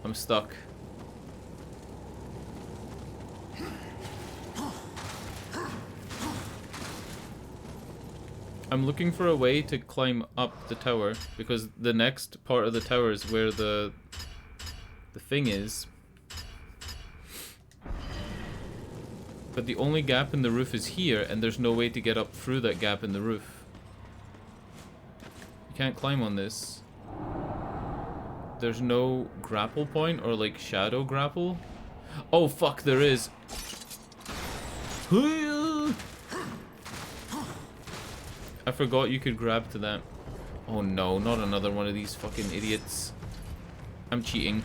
I'm stuck. I'm looking for a way to climb up the tower, because the next part of the tower is where the thing is. But the only gap in the roof is here, and there's no way to get up through that gap in the roof. You can't climb on this. There's no grapple point or like shadow grapple. Oh fuck, there is. I forgot you could grab to that. Oh no, not another one of these fucking idiots. I'm cheating.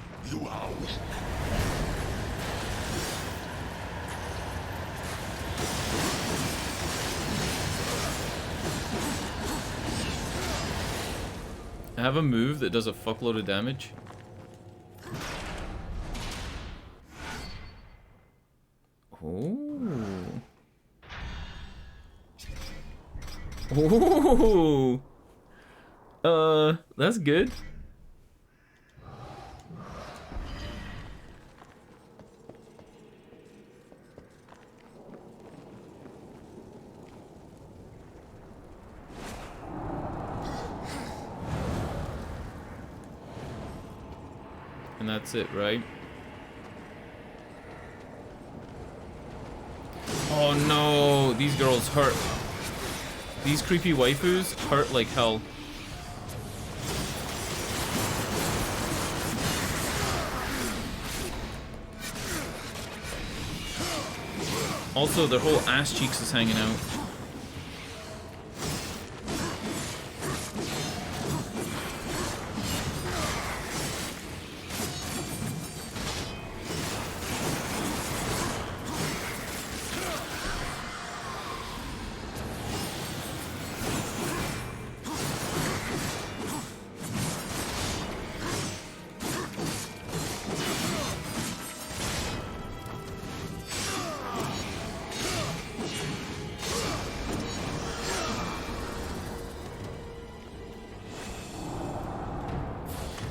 I have a move that does a fuckload of damage. Oh. Oh. That's good. And that's it, right? Oh no, these girls hurt. These creepy waifus hurt like hell. Also, their whole ass cheeks is hanging out.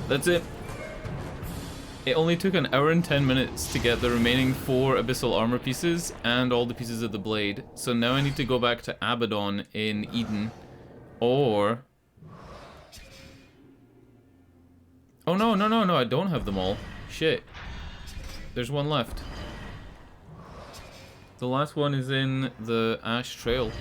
That's it. It only took an hour and 10 minutes to get the remaining 4 abyssal armor pieces and all the pieces of the blade. So now I need to go back to Abaddon in Eden. Or... oh no, no, no, no, I don't have them all. Shit. There's one left. The last one is in the Ash Trail.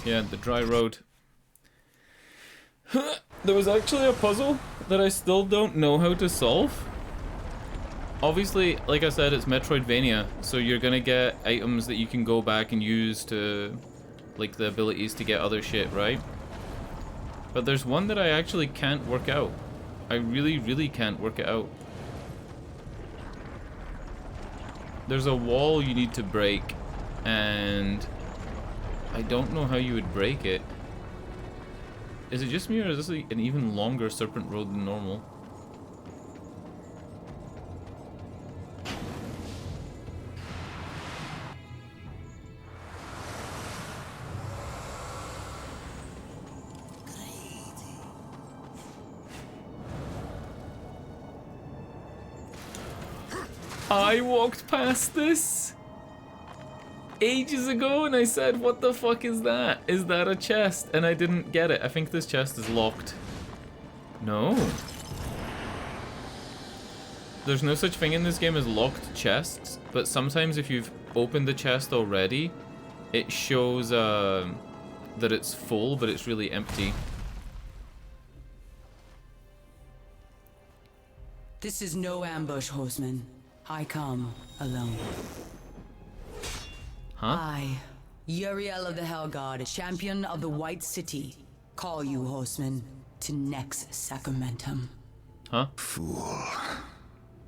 Yeah, the dry road. There was actually a puzzle that I still don't know how to solve. Obviously, like I said, it's Metroidvania, so you're gonna get items that you can go back and use to, like, the abilities to get other shit, right? But there's one that I actually can't work out. I really, really can't work it out. There's a wall you need to break, and I don't know how you would break it. Is it just me, or is this like an even longer serpent road than normal? I walked past this ages ago and I said, what the fuck is that? Is that a chest? And I didn't get it. I think this chest is locked. No. There's no such thing in this game as locked chests, but sometimes if you've opened the chest already, it shows that it's full, but it's really empty. This is no ambush, horseman. I come alone. Huh? I, Uriel of the Hellguard, champion of the White City, call you, horseman, to Nex Sacramentum. Huh? Fool.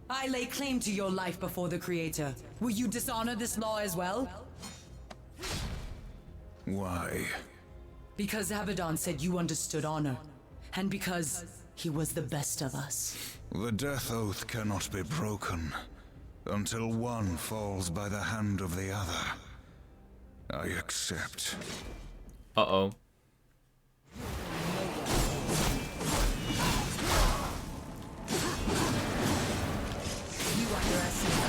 I lay claim to your life before the Creator. Will you dishonor this law as well? Why? Because Abaddon said you understood honor. And because He was the best of us. The death oath cannot be broken until one falls by the hand of the other. I accept. Uh-oh. You underestimate.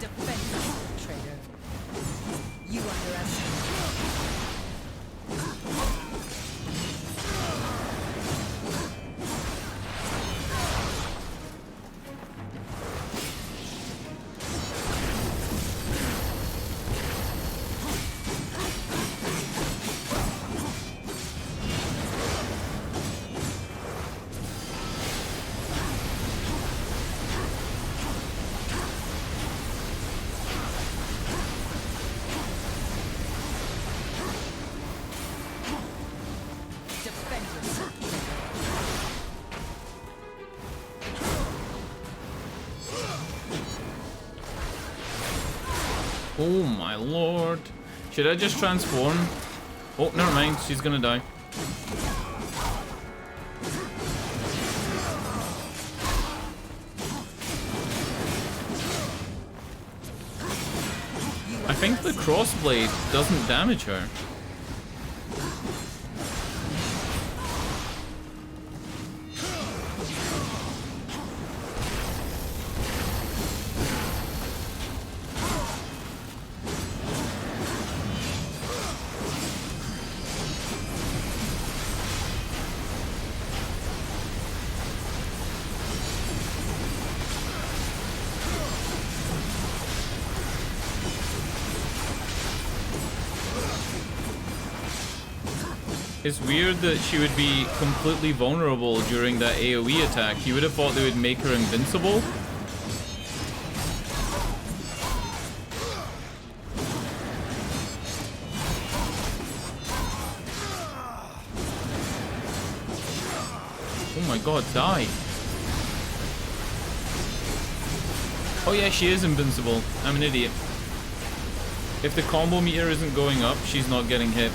Defend yourself, traitor. You underestimate. Defend yourself. Oh my lord. Should I just transform? Oh, never mind. She's gonna die. I think the crossblade doesn't damage her. It's weird that she would be completely vulnerable during that AoE attack. You would have thought they would make her invincible. Oh my god, die. Oh yeah, she is invincible. I'm an idiot. If the combo meter isn't going up, she's not getting hit.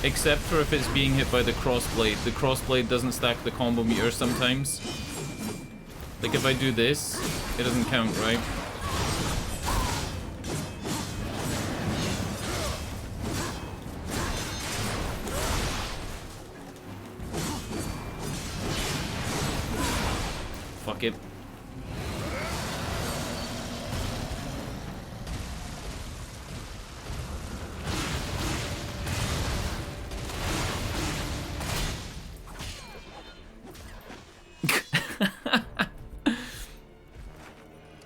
Except for if it's being hit by the crossblade. The crossblade doesn't stack the combo meter sometimes. Like if I do this, it doesn't count, right? Fuck it.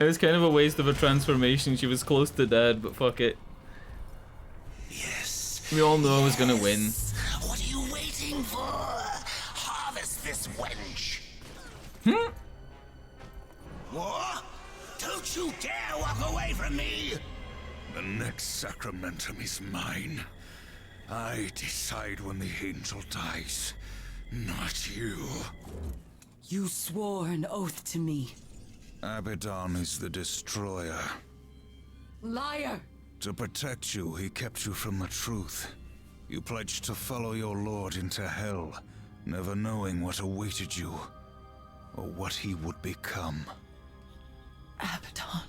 It was kind of a waste of a transformation. She was close to dead, but fuck it. Yes. We all know I was gonna win. What are you waiting for? Harvest this wench. What? Don't you dare walk away from me! The next sacramentum is mine. I decide when the angel dies, not you. You swore an oath to me. Abaddon is the destroyer. Liar! To protect you, he kept you from the truth. You pledged to follow your lord into hell, never knowing what awaited you, or what he would become. Abaddon.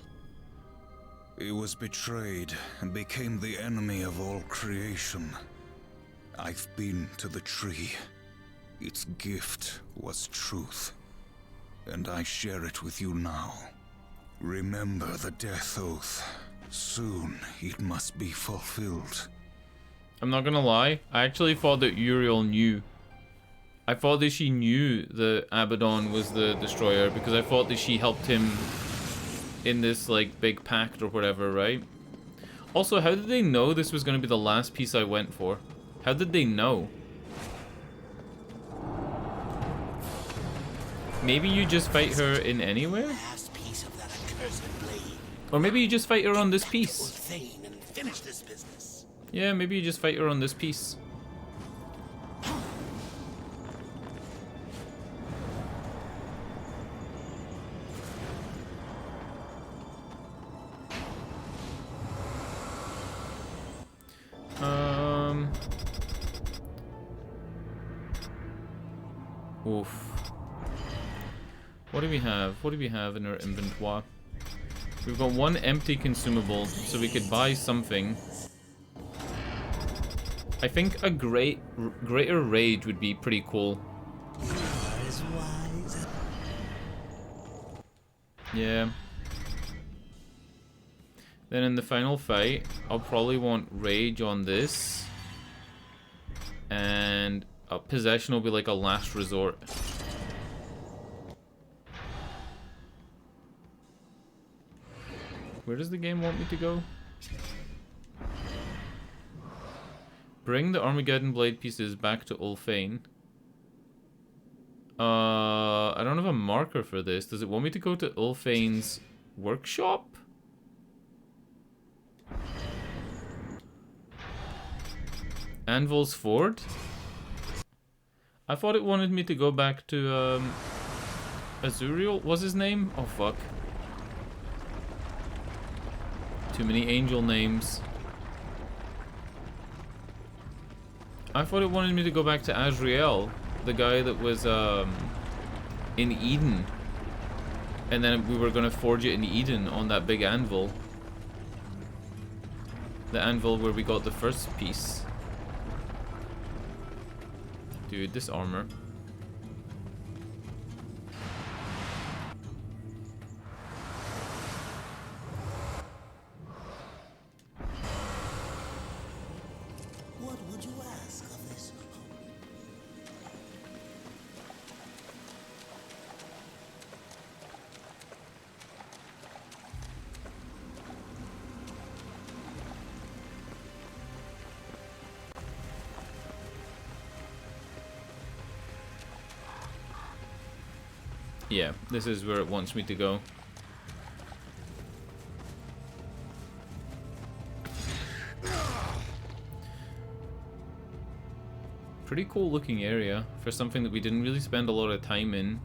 He was betrayed and became the enemy of all creation. I've been to the tree. Its gift was truth, and I share it with you now. Remember the death oath. Soon it must be fulfilled. I'm not gonna lie, I actually thought that Uriel knew. I thought that she knew that Abaddon was the destroyer because I thought that she helped him in this like big pact or whatever, right? Also, how did they know this was gonna be the last piece I went for? How did they know? Maybe you just fight her in anywhere? Last piece of that accursed blade. Or maybe you just fight her on this piece. Thane and finish this business. Yeah, maybe you just fight her on this piece. Oof. What do we have? What do we have in our inventory? We've got one empty consumable, so we could buy something. I think a greater rage would be pretty cool. Yeah. Then in the final fight, I'll probably want rage on this. And possession will be like a last resort. Where does the game want me to go? Bring the Armageddon Blade pieces back to Ulfane. I don't have a marker for this. Does it want me to go to Ulfane's workshop? Anvil's Ford? I thought it wanted me to go back to, Azuriel? Was his name? Oh, fuck. Too many angel names. I thought it wanted me to go back to Azrael, the guy that was, in Eden. And then we were gonna forge it in Eden on that big anvil. The anvil where we got the first piece. Dude, this armor. What would you ask of this? Yeah, this is where it wants me to go. Pretty cool looking area for something that we didn't really spend a lot of time in.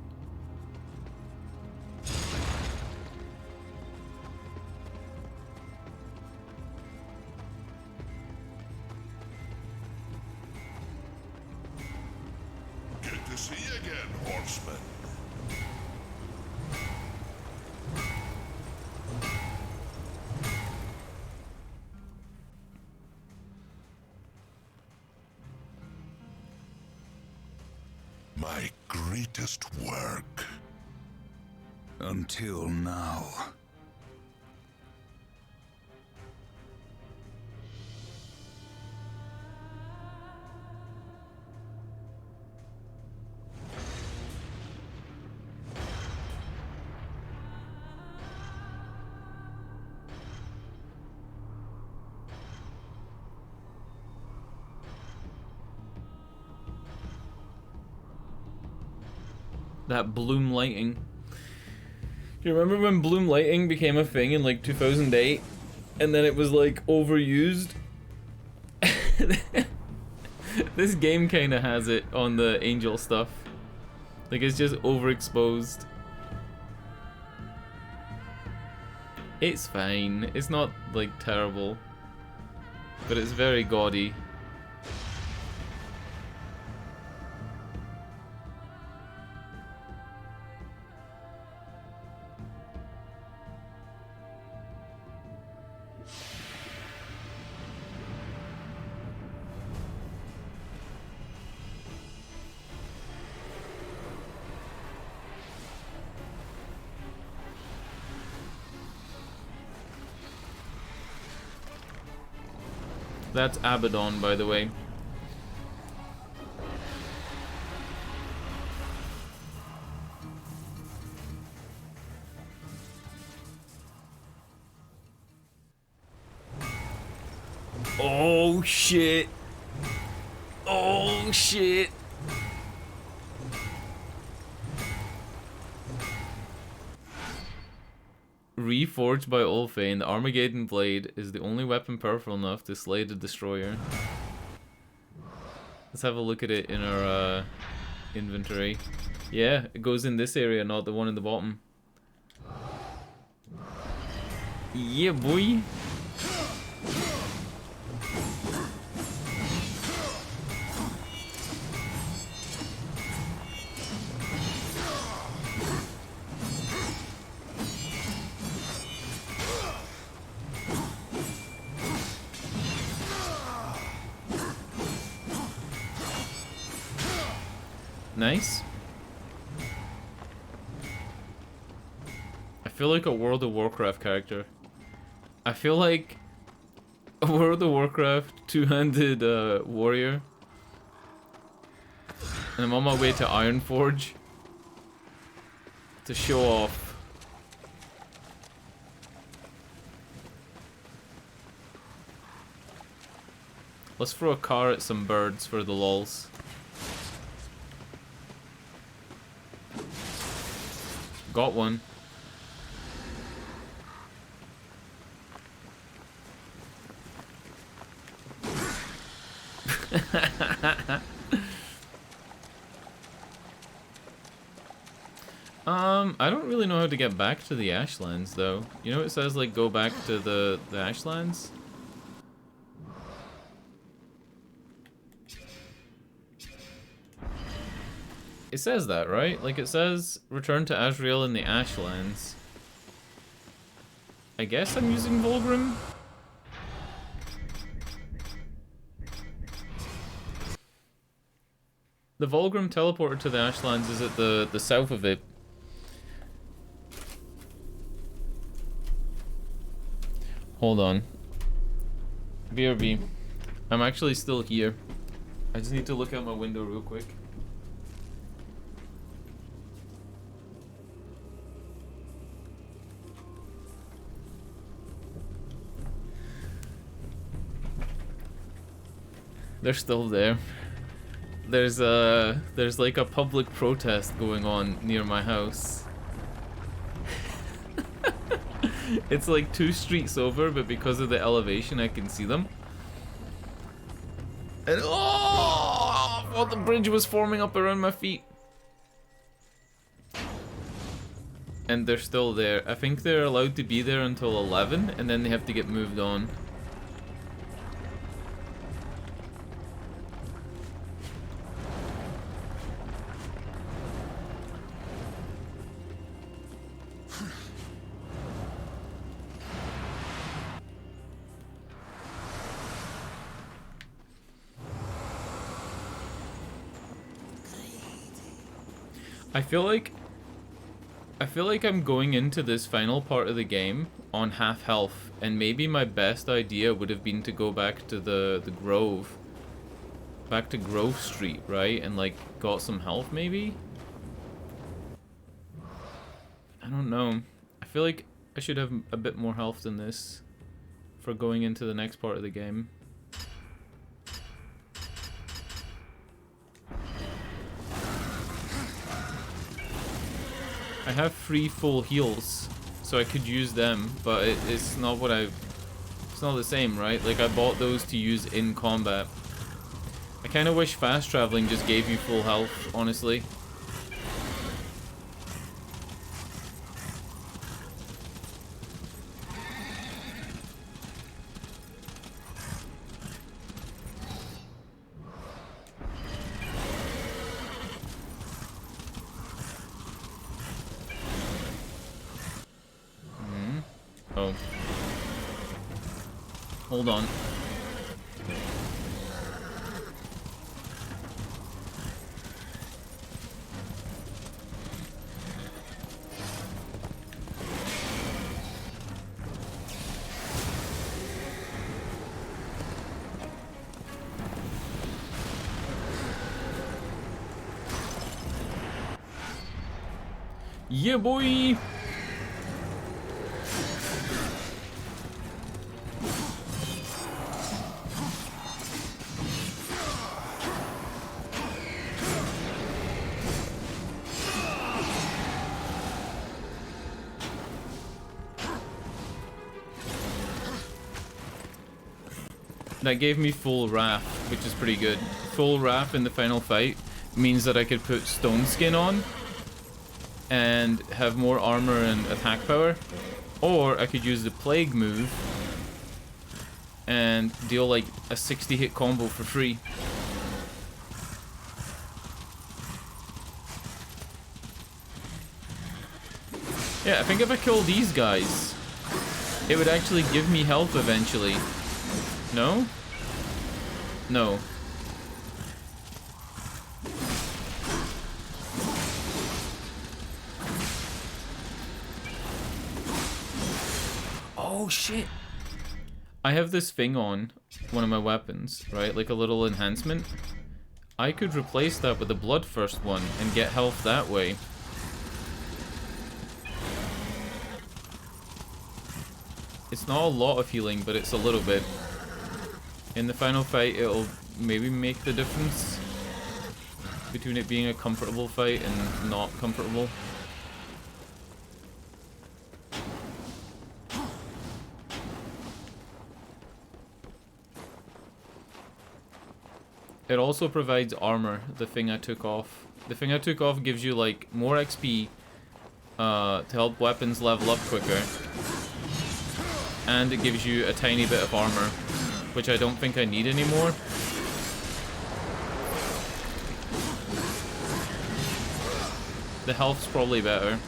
Good to see you again, horseman. My greatest work. Until now. That bloom lighting. Do you remember when bloom lighting became a thing in like 2008? And then it was like overused? This game kinda has it on the angel stuff. Like it's just overexposed. It's fine. It's not like terrible. But it's very gaudy. That's Abaddon, by the way. Oh shit. Oh shit. Reforged by Ulfane, the Armageddon Blade is the only weapon powerful enough to slay the Destroyer. Let's have a look at it in our inventory. Yeah, it goes in this area, not the one in the bottom. Yeah, boy. Nice. I feel like a World of Warcraft character. I feel like a World of Warcraft two-handed warrior. And I'm on my way to Ironforge to show off. Let's throw a car at some birds for the lols. Got one. I don't really know how to get back to the Ashlands though. You know it says like go back to the Ashlands? It says that, right? Like it says return to Azrael in the Ashlands. I guess I'm using Volgrim? The Volgrim teleporter to the Ashlands is at the south of it. Hold on. BRB. I'm actually still here. I just need to look out my window real quick. They're still there. There's like a public protest going on near my house. It's like 2 streets over, but because of the elevation I can see them. And oh, I thought the bridge was forming up around my feet. And they're still there. I think they're allowed to be there until 11, and then they have to get moved on. I feel like I'm going into this final part of the game on half health, and maybe my best idea would have been to go back to the Grove. Back to Grove Street, right? And like got some health maybe? I don't know. I feel like I should have a bit more health than this for going into the next part of the game. I have 3 full heals, so I could use them, but it's not what it's not the same, right? Like I bought those to use in combat. I kind of wish fast traveling just gave you full health, honestly. Oh. Hold on. Yeah, boy! That gave me full Wrath, which is pretty good. Full Wrath in the final fight means that I could put Stone Skin on and have more armor and attack power. Or I could use the Plague move and deal like a 60 hit combo for free. Yeah, I think if I kill these guys, it would actually give me health eventually. No? No. Oh shit! I have this thing on one of my weapons, right? Like a little enhancement. I could replace that with the Bloodthirst one and get health that way. It's not a lot of healing, but it's a little bit. In the final fight, it'll maybe make the difference between it being a comfortable fight and not comfortable. It also provides armor, the thing I took off. The thing I took off gives you like more XP to help weapons level up quicker. And it gives you a tiny bit of armor, which I don't think I need anymore. The health's probably better.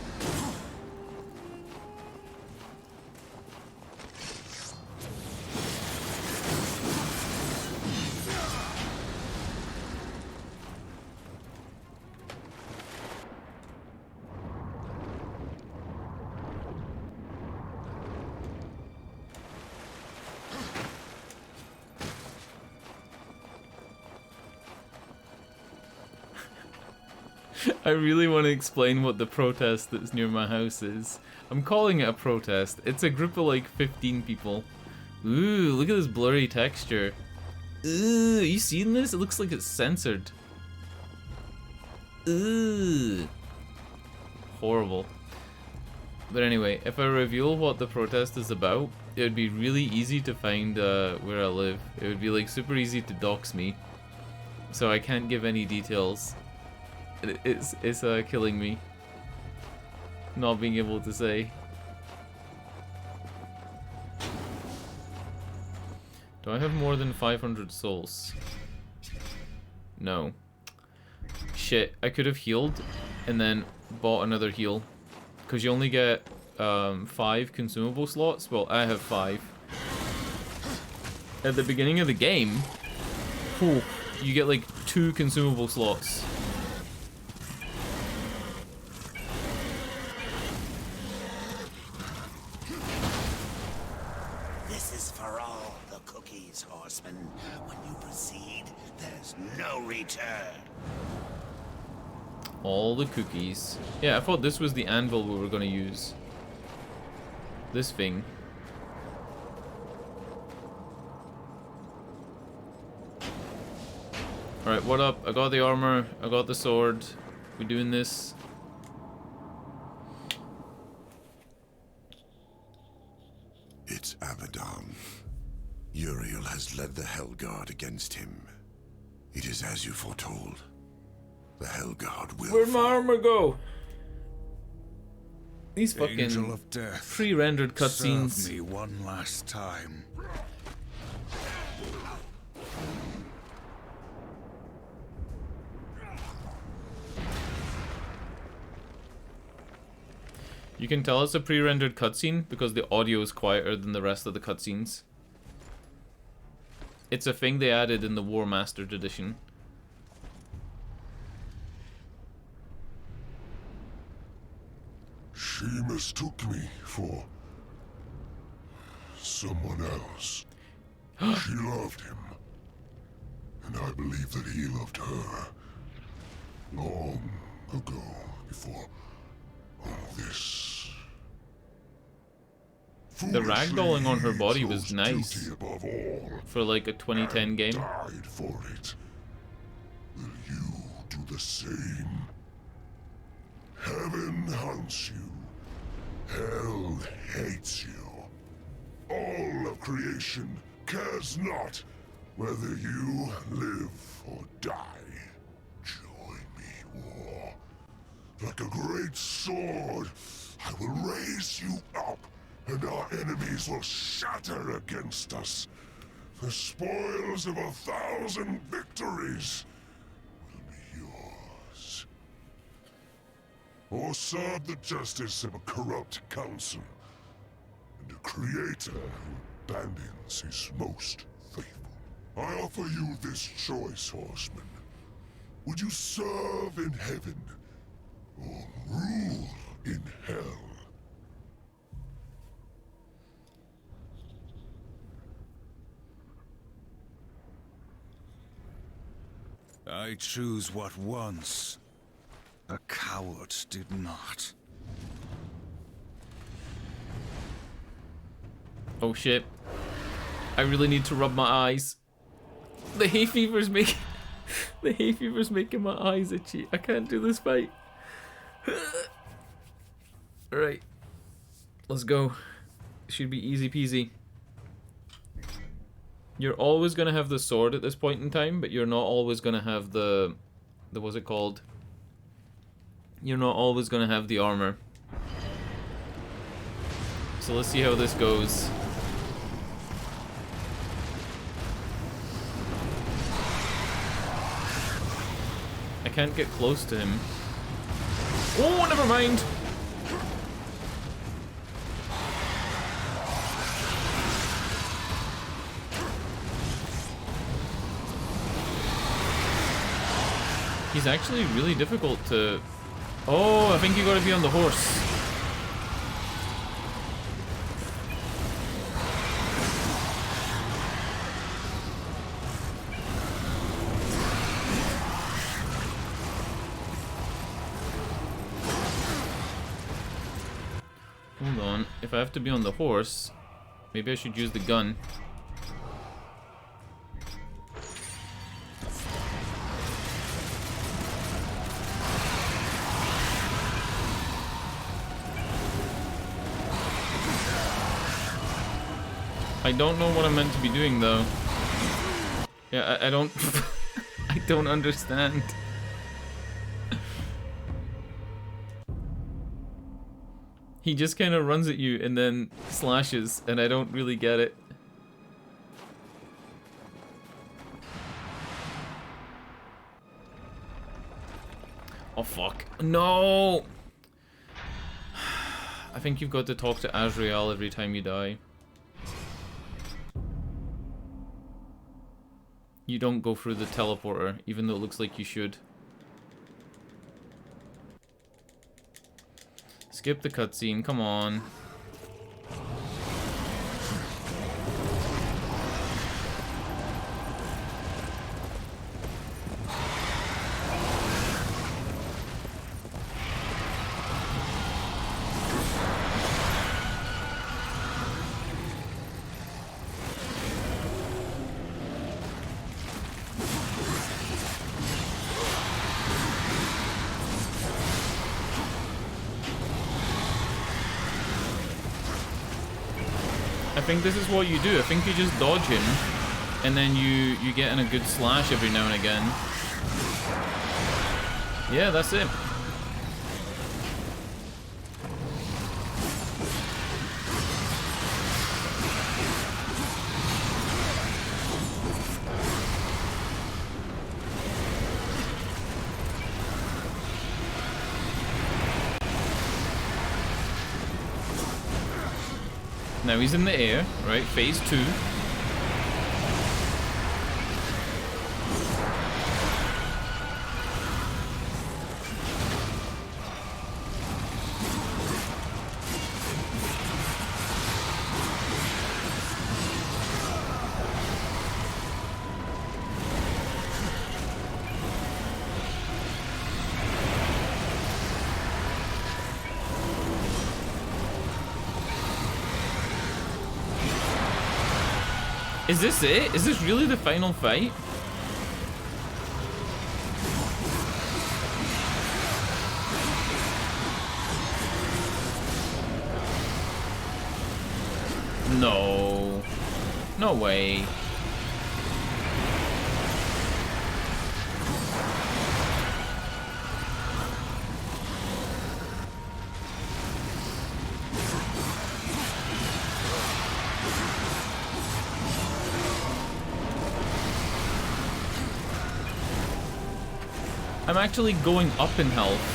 I really want to explain what the protest that's near my house is. I'm calling it a protest. It's a group of like 15 people. Ooh, look at this blurry texture. Ooh, you seen this? It looks like it's censored. Ooh. Horrible. But anyway, if I reveal what the protest is about, it would be really easy to find where I live. It would be like super easy to dox me. So I can't give any details. It's killing me. Not being able to say. Do I have more than 500 souls? No. Shit, I could have healed and then bought another heal. Because you only get 5 consumable slots. Well, I have 5. At the beginning of the game, whew, you get like 2 consumable slots. Horseman, when you proceed, there's no return. All the cookies. Yeah, I thought this was the anvil we were gonna use. This thing. Alright, what up? I got the armor, I got the sword. We doing this? It's Abaddon. Uriel has led the Hellguard against him. It is as you foretold. The Hellguard will Where'd my fall. armor go? These Angel fucking of Death, pre-rendered serve cutscenes. me one last time. You can tell it's a pre-rendered cutscene because the audio is quieter than the rest of the cutscenes. It's a thing they added in the Warmastered Edition. She mistook me for someone else. She loved him, and I believe that he loved her long ago, before all this. The ragdolling on her body was Foolishly, nice. duty above all, For like a 2010 game. died for it. Will you do the same? Heaven hunts you. Hell hates you. All of creation cares not whether you live or die. Join me, war. Like a great sword, I will raise you up, and our enemies will shatter against us. The spoils of 1,000 victories will be yours. Or serve the justice of a corrupt council, and a creator who abandons his most faithful. I offer you this choice, horseman. Would you serve in heaven, or rule in hell? I choose what once a coward did not. Oh shit. I really need to rub my eyes. The hay fever's making the hay fever's making my eyes itchy. I can't do this fight. Alright. Let's go. Should be easy peasy. You're always gonna have the sword at this point in time, but you're not always gonna have the what's it called? You're not always gonna have the armor. So let's see how this goes. I can't get close to him. Oh, never mind. He's actually really difficult to... Oh, I think you gotta be on the horse. Hold on. If I have to be on the horse, maybe I should use the gun. I don't know what I'm meant to be doing though. Yeah, I don't I don't understand. He just kind of runs at you and then slashes, and I don't really get it. Oh fuck. No! I think you've got to talk to Azrael every time you die. You don't go through the teleporter, even though it looks like you should. Skip the cutscene, come on. I think this is what you do. I think you just dodge him, and then you get in a good slash every now and again. Yeah, that's it. Now he's in the air, right? Phase 2. Is this it? Is this really the final fight? No. No way. I'm actually going up in health.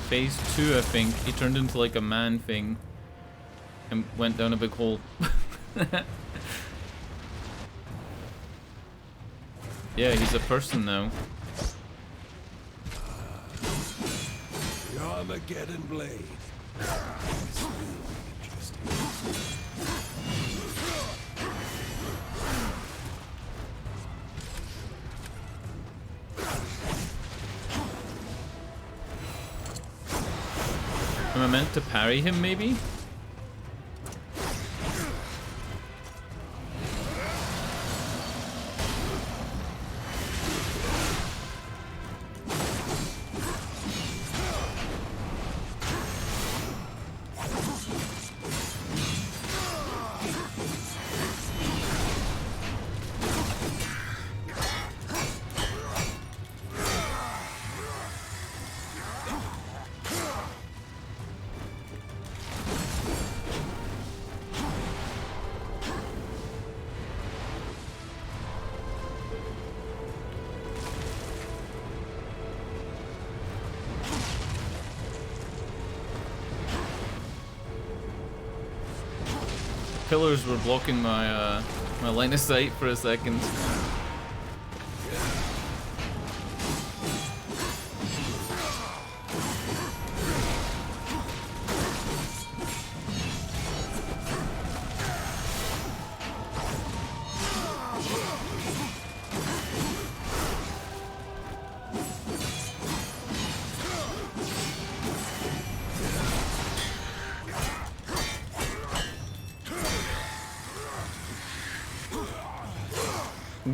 phase 2, I think, he turned into like a man thing and went down a big hole. Yeah, he's a person now. The Armageddon blade. It's really interesting. Am I meant to parry him, maybe? Pillars were blocking my my line of sight for a second.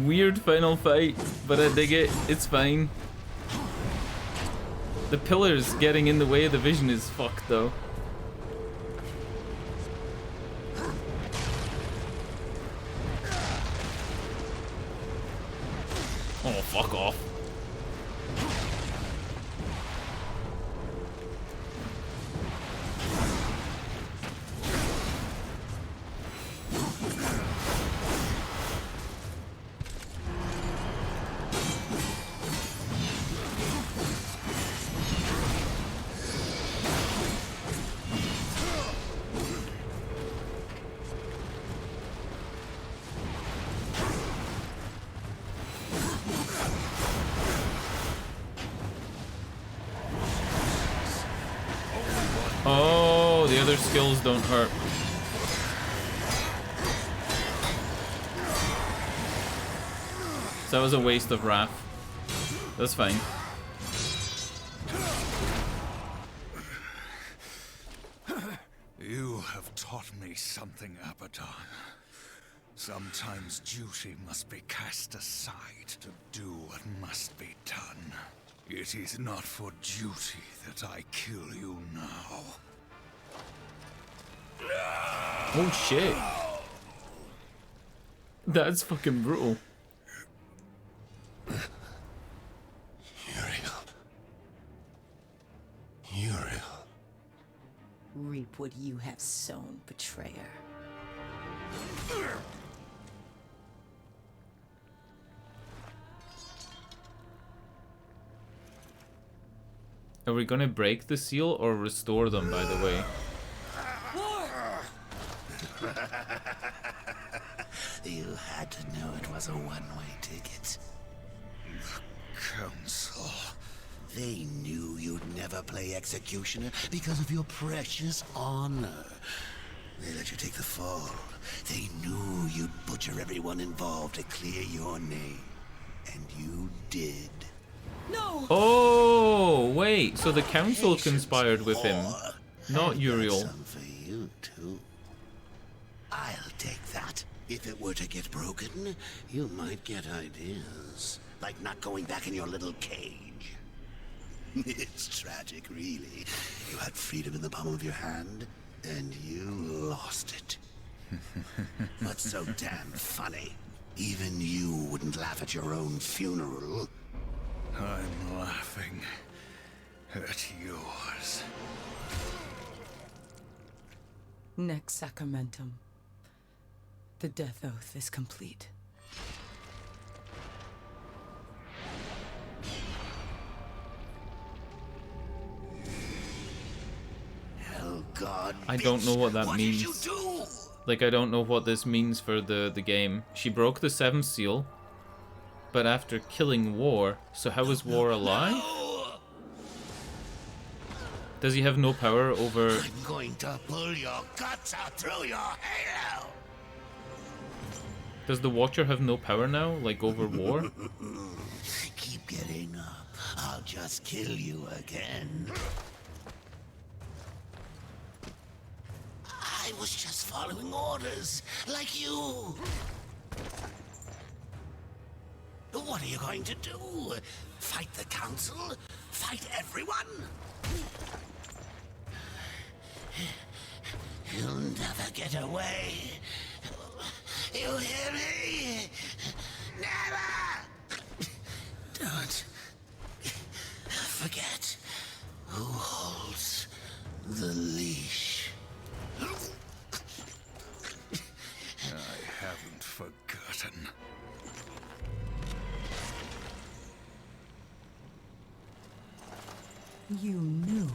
Weird final fight, but I dig it. It's fine. The pillars getting in the way of the vision is fucked though. Oh, fuck off. Oh, the other skills don't hurt. So that was a waste of Wrath. That's fine. You have taught me something, Abaddon. Sometimes duty must be cast aside to do what must be done. It is not for duty that I kill you now. Oh shit. That's fucking brutal. Uriel. Reap what you have sown, betrayer. Are we gonna break the seal or restore them, by the way? You had to know it was a one-way ticket. Council. They knew you'd never play executioner because of your precious honor. They let you take the fall. They knew you'd butcher everyone involved to clear your name. And you did. No! Oh, wait. So the council conspired with him, not Uriel. Some for you too. I'll take that. If it were to get broken, you might get ideas. Like not going back in your little cage. It's tragic, really. You had freedom in the palm of your hand, and you lost it. What's so damn funny? Even you wouldn't laugh at your own funeral. I'm laughing at yours. Next sacramentum. The death oath is complete. I don't know what that what means. Did you do? Like, I don't know what this means for the game. She broke the 7th seal, but after killing War, so how is War alive? No! Does he have no power over... I'm going to pull your guts out through your halo. Does the Watcher have no power now, like over War? Keep getting up. I'll just kill you again. I was just following orders, like you. What are you going to do? Fight the council? Fight everyone? You'll never get away. You hear me? Never! Don't forget who holds the leash. I haven't forgotten. You knew.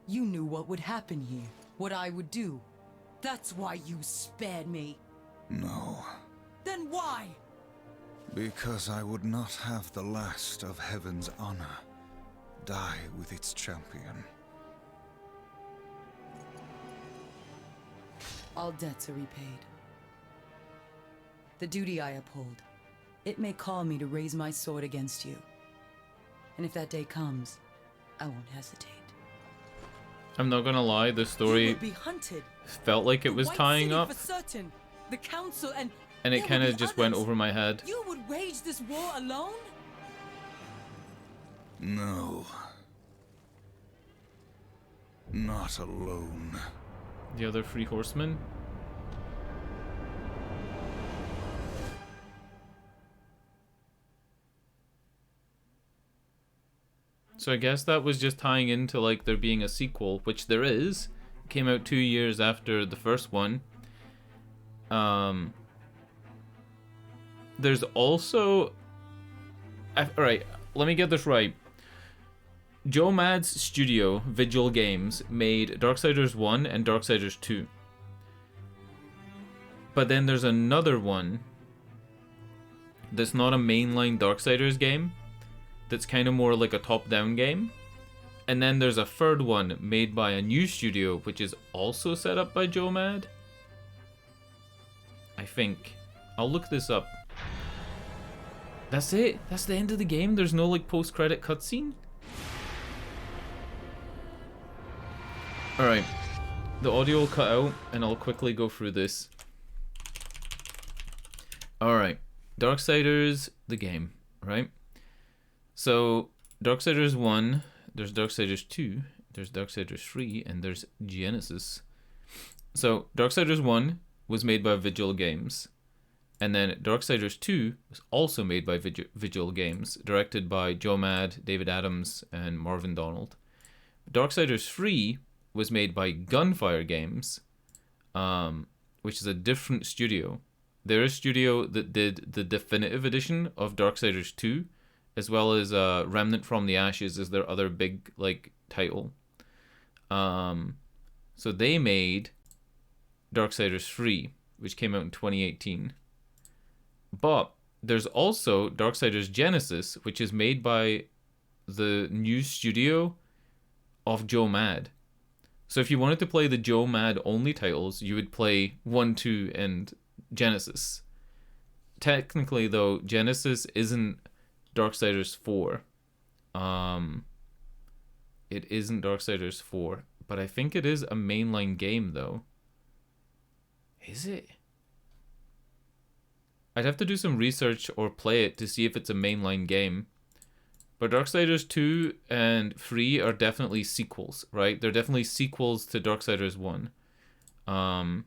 You knew what would happen here, what I would do. That's why you spared me. No, Then why? because I would not have the last of Heaven's honor die with its champion. All debts are repaid. The duty I uphold, it may call me to raise my sword against you. And if that day comes, I won't hesitate. I'm not gonna lie, the You story will be hunted. felt like it The was White tying City up, for certain. The council and and it there kind will of be just went others. over my head. You would wage this war alone? No. Not alone. The other 3 horsemen? So I guess that was just tying into like there being a sequel, which there is. It came out 2 years after the first one. There's also... Alright, let me get this right. Joe Mad's studio, Vigil Games, made Darksiders 1 and Darksiders 2. But then there's another one that's not a mainline Darksiders game, that's kind of more like a top-down game. And then there's a third one made by a new studio, which is also set up by Joe Mad. I think. I'll look this up. That's it. That's the end of the game. There's no like post-credit cutscene. Alright. The audio will cut out and I'll quickly go through this. Alright. Darksiders, the game, right? So, Darksiders 1, there's Darksiders 2, there's Darksiders 3, and there's Genesis. So, Darksiders 1 was made by Vigil Games. And then Darksiders 2 was also made by Vigil Games, directed by Joe Mad, David Adams, and Marvin Donald. Darksiders 3 was made by Gunfire Games, which is a different studio. They're a studio that did the definitive edition of Darksiders 2, as well as Remnant from the Ashes is their other big like title. So they made Darksiders 3, which came out in 2018. But there's also Darksiders Genesis, which is made by the new studio of Joe Mad. So if you wanted to play the Joe Mad only titles, you would play 1, 2, and Genesis. Technically, though, Genesis isn't Darksiders 4. It isn't Darksiders 4, but I think it is a mainline game, though. Is it? I'd have to do some research or play it to see if it's a mainline game. But Darksiders 2 and 3 are definitely sequels, right? They're definitely sequels to Darksiders 1. I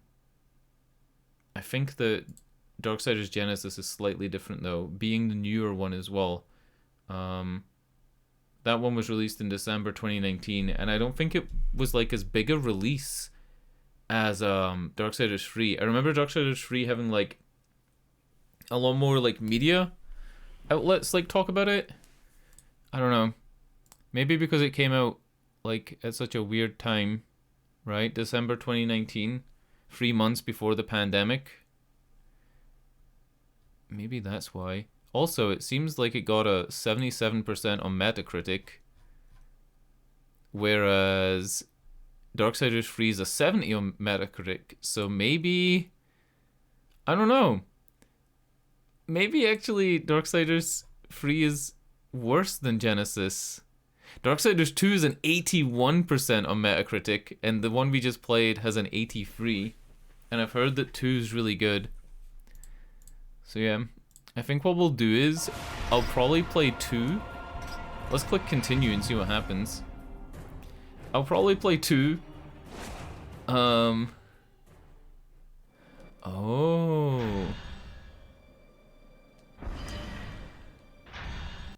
think the Darksiders Genesis is slightly different, though, being the newer one as well. That one was released in December 2019, and I don't think it was like as big a release as Darksiders 3. I remember Darksiders 3 having like a lot more like media outlets like talk about it. I don't know. Maybe because it came out like at such a weird time. right? December 2019, 3 months before the pandemic. Maybe that's why. Also, it seems like it got a 77% on Metacritic, whereas Darksiders 3 is a 70 on Metacritic. So maybe, I don't know. Maybe actually Darksiders 3 is worse than Genesis. Darksiders 2 is an 81% on Metacritic, and the one we just played has an 83. And I've heard that 2 is really good. So yeah, I think what we'll do is, I'll probably play 2. Let's click continue and see what happens. I'll probably play 2. Oh.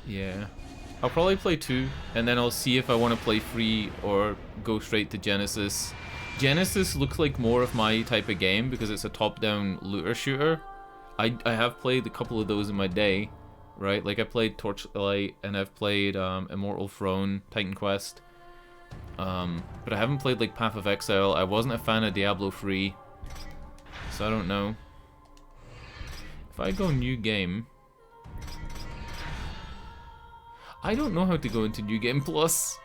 Yeah. I'll probably play 2, and then I'll see if I want to play 3 or go straight to Genesis. Genesis looks like more of my type of game because it's a top-down looter shooter. I have played a couple of those in my day, right? Like I played Torchlight, and I've played Immortal Throne, Titan Quest. But I haven't played like Path of Exile. I wasn't a fan of Diablo 3, so I don't know. If I go new game, I don't know how to go into New Game Plus.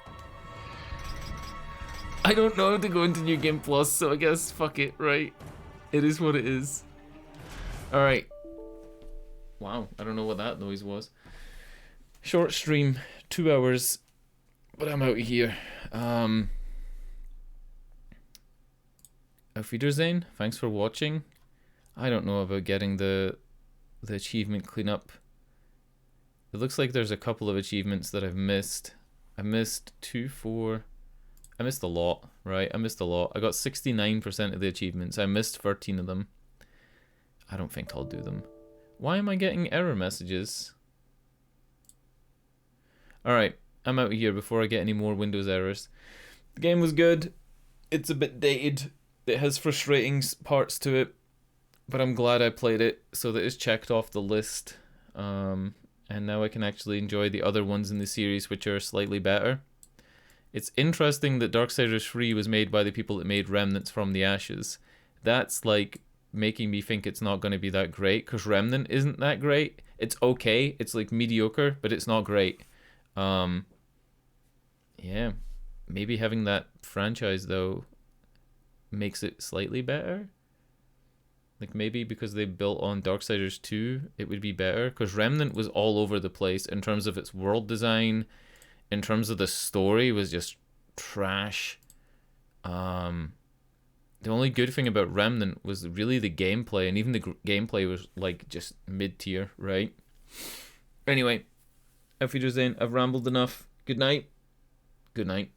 I don't know how to go into New Game Plus, so I guess fuck it, right? It is what it is. Alright. Wow, I don't know what that noise was. Short stream, 2 hours, but I'm out of here. Auf Wiedersehen, thanks for watching. I don't know about getting the achievement cleanup. It looks like there's a couple of achievements that I've missed. I missed 2, 4... I missed a lot, right? I missed a lot. I got 69% of the achievements. I missed 13 of them. I don't think I'll do them. Why am I getting error messages? Alright, I'm out of here before I get any more Windows errors. The game was good. It's a bit dated. It has frustrating parts to it. But I'm glad I played it so that it's checked off the list. And now I can actually enjoy the other ones in the series which are slightly better. It's interesting that Darksiders 3 was made by the people that made Remnants from the Ashes. That's like making me think it's not going to be that great, because Remnant isn't that great. It's okay, it's like mediocre, but it's not great. Yeah, maybe having that franchise though makes it slightly better. Like maybe because they built on Darksiders 2, it would be better, because Remnant was all over the place in terms of its world design, in terms of the story was just trash. The only good thing about Remnant was really the gameplay, and even the gameplay was like just mid-tier, right? Anyway, auf Wiedersehen. I've rambled enough. Good night. Good night.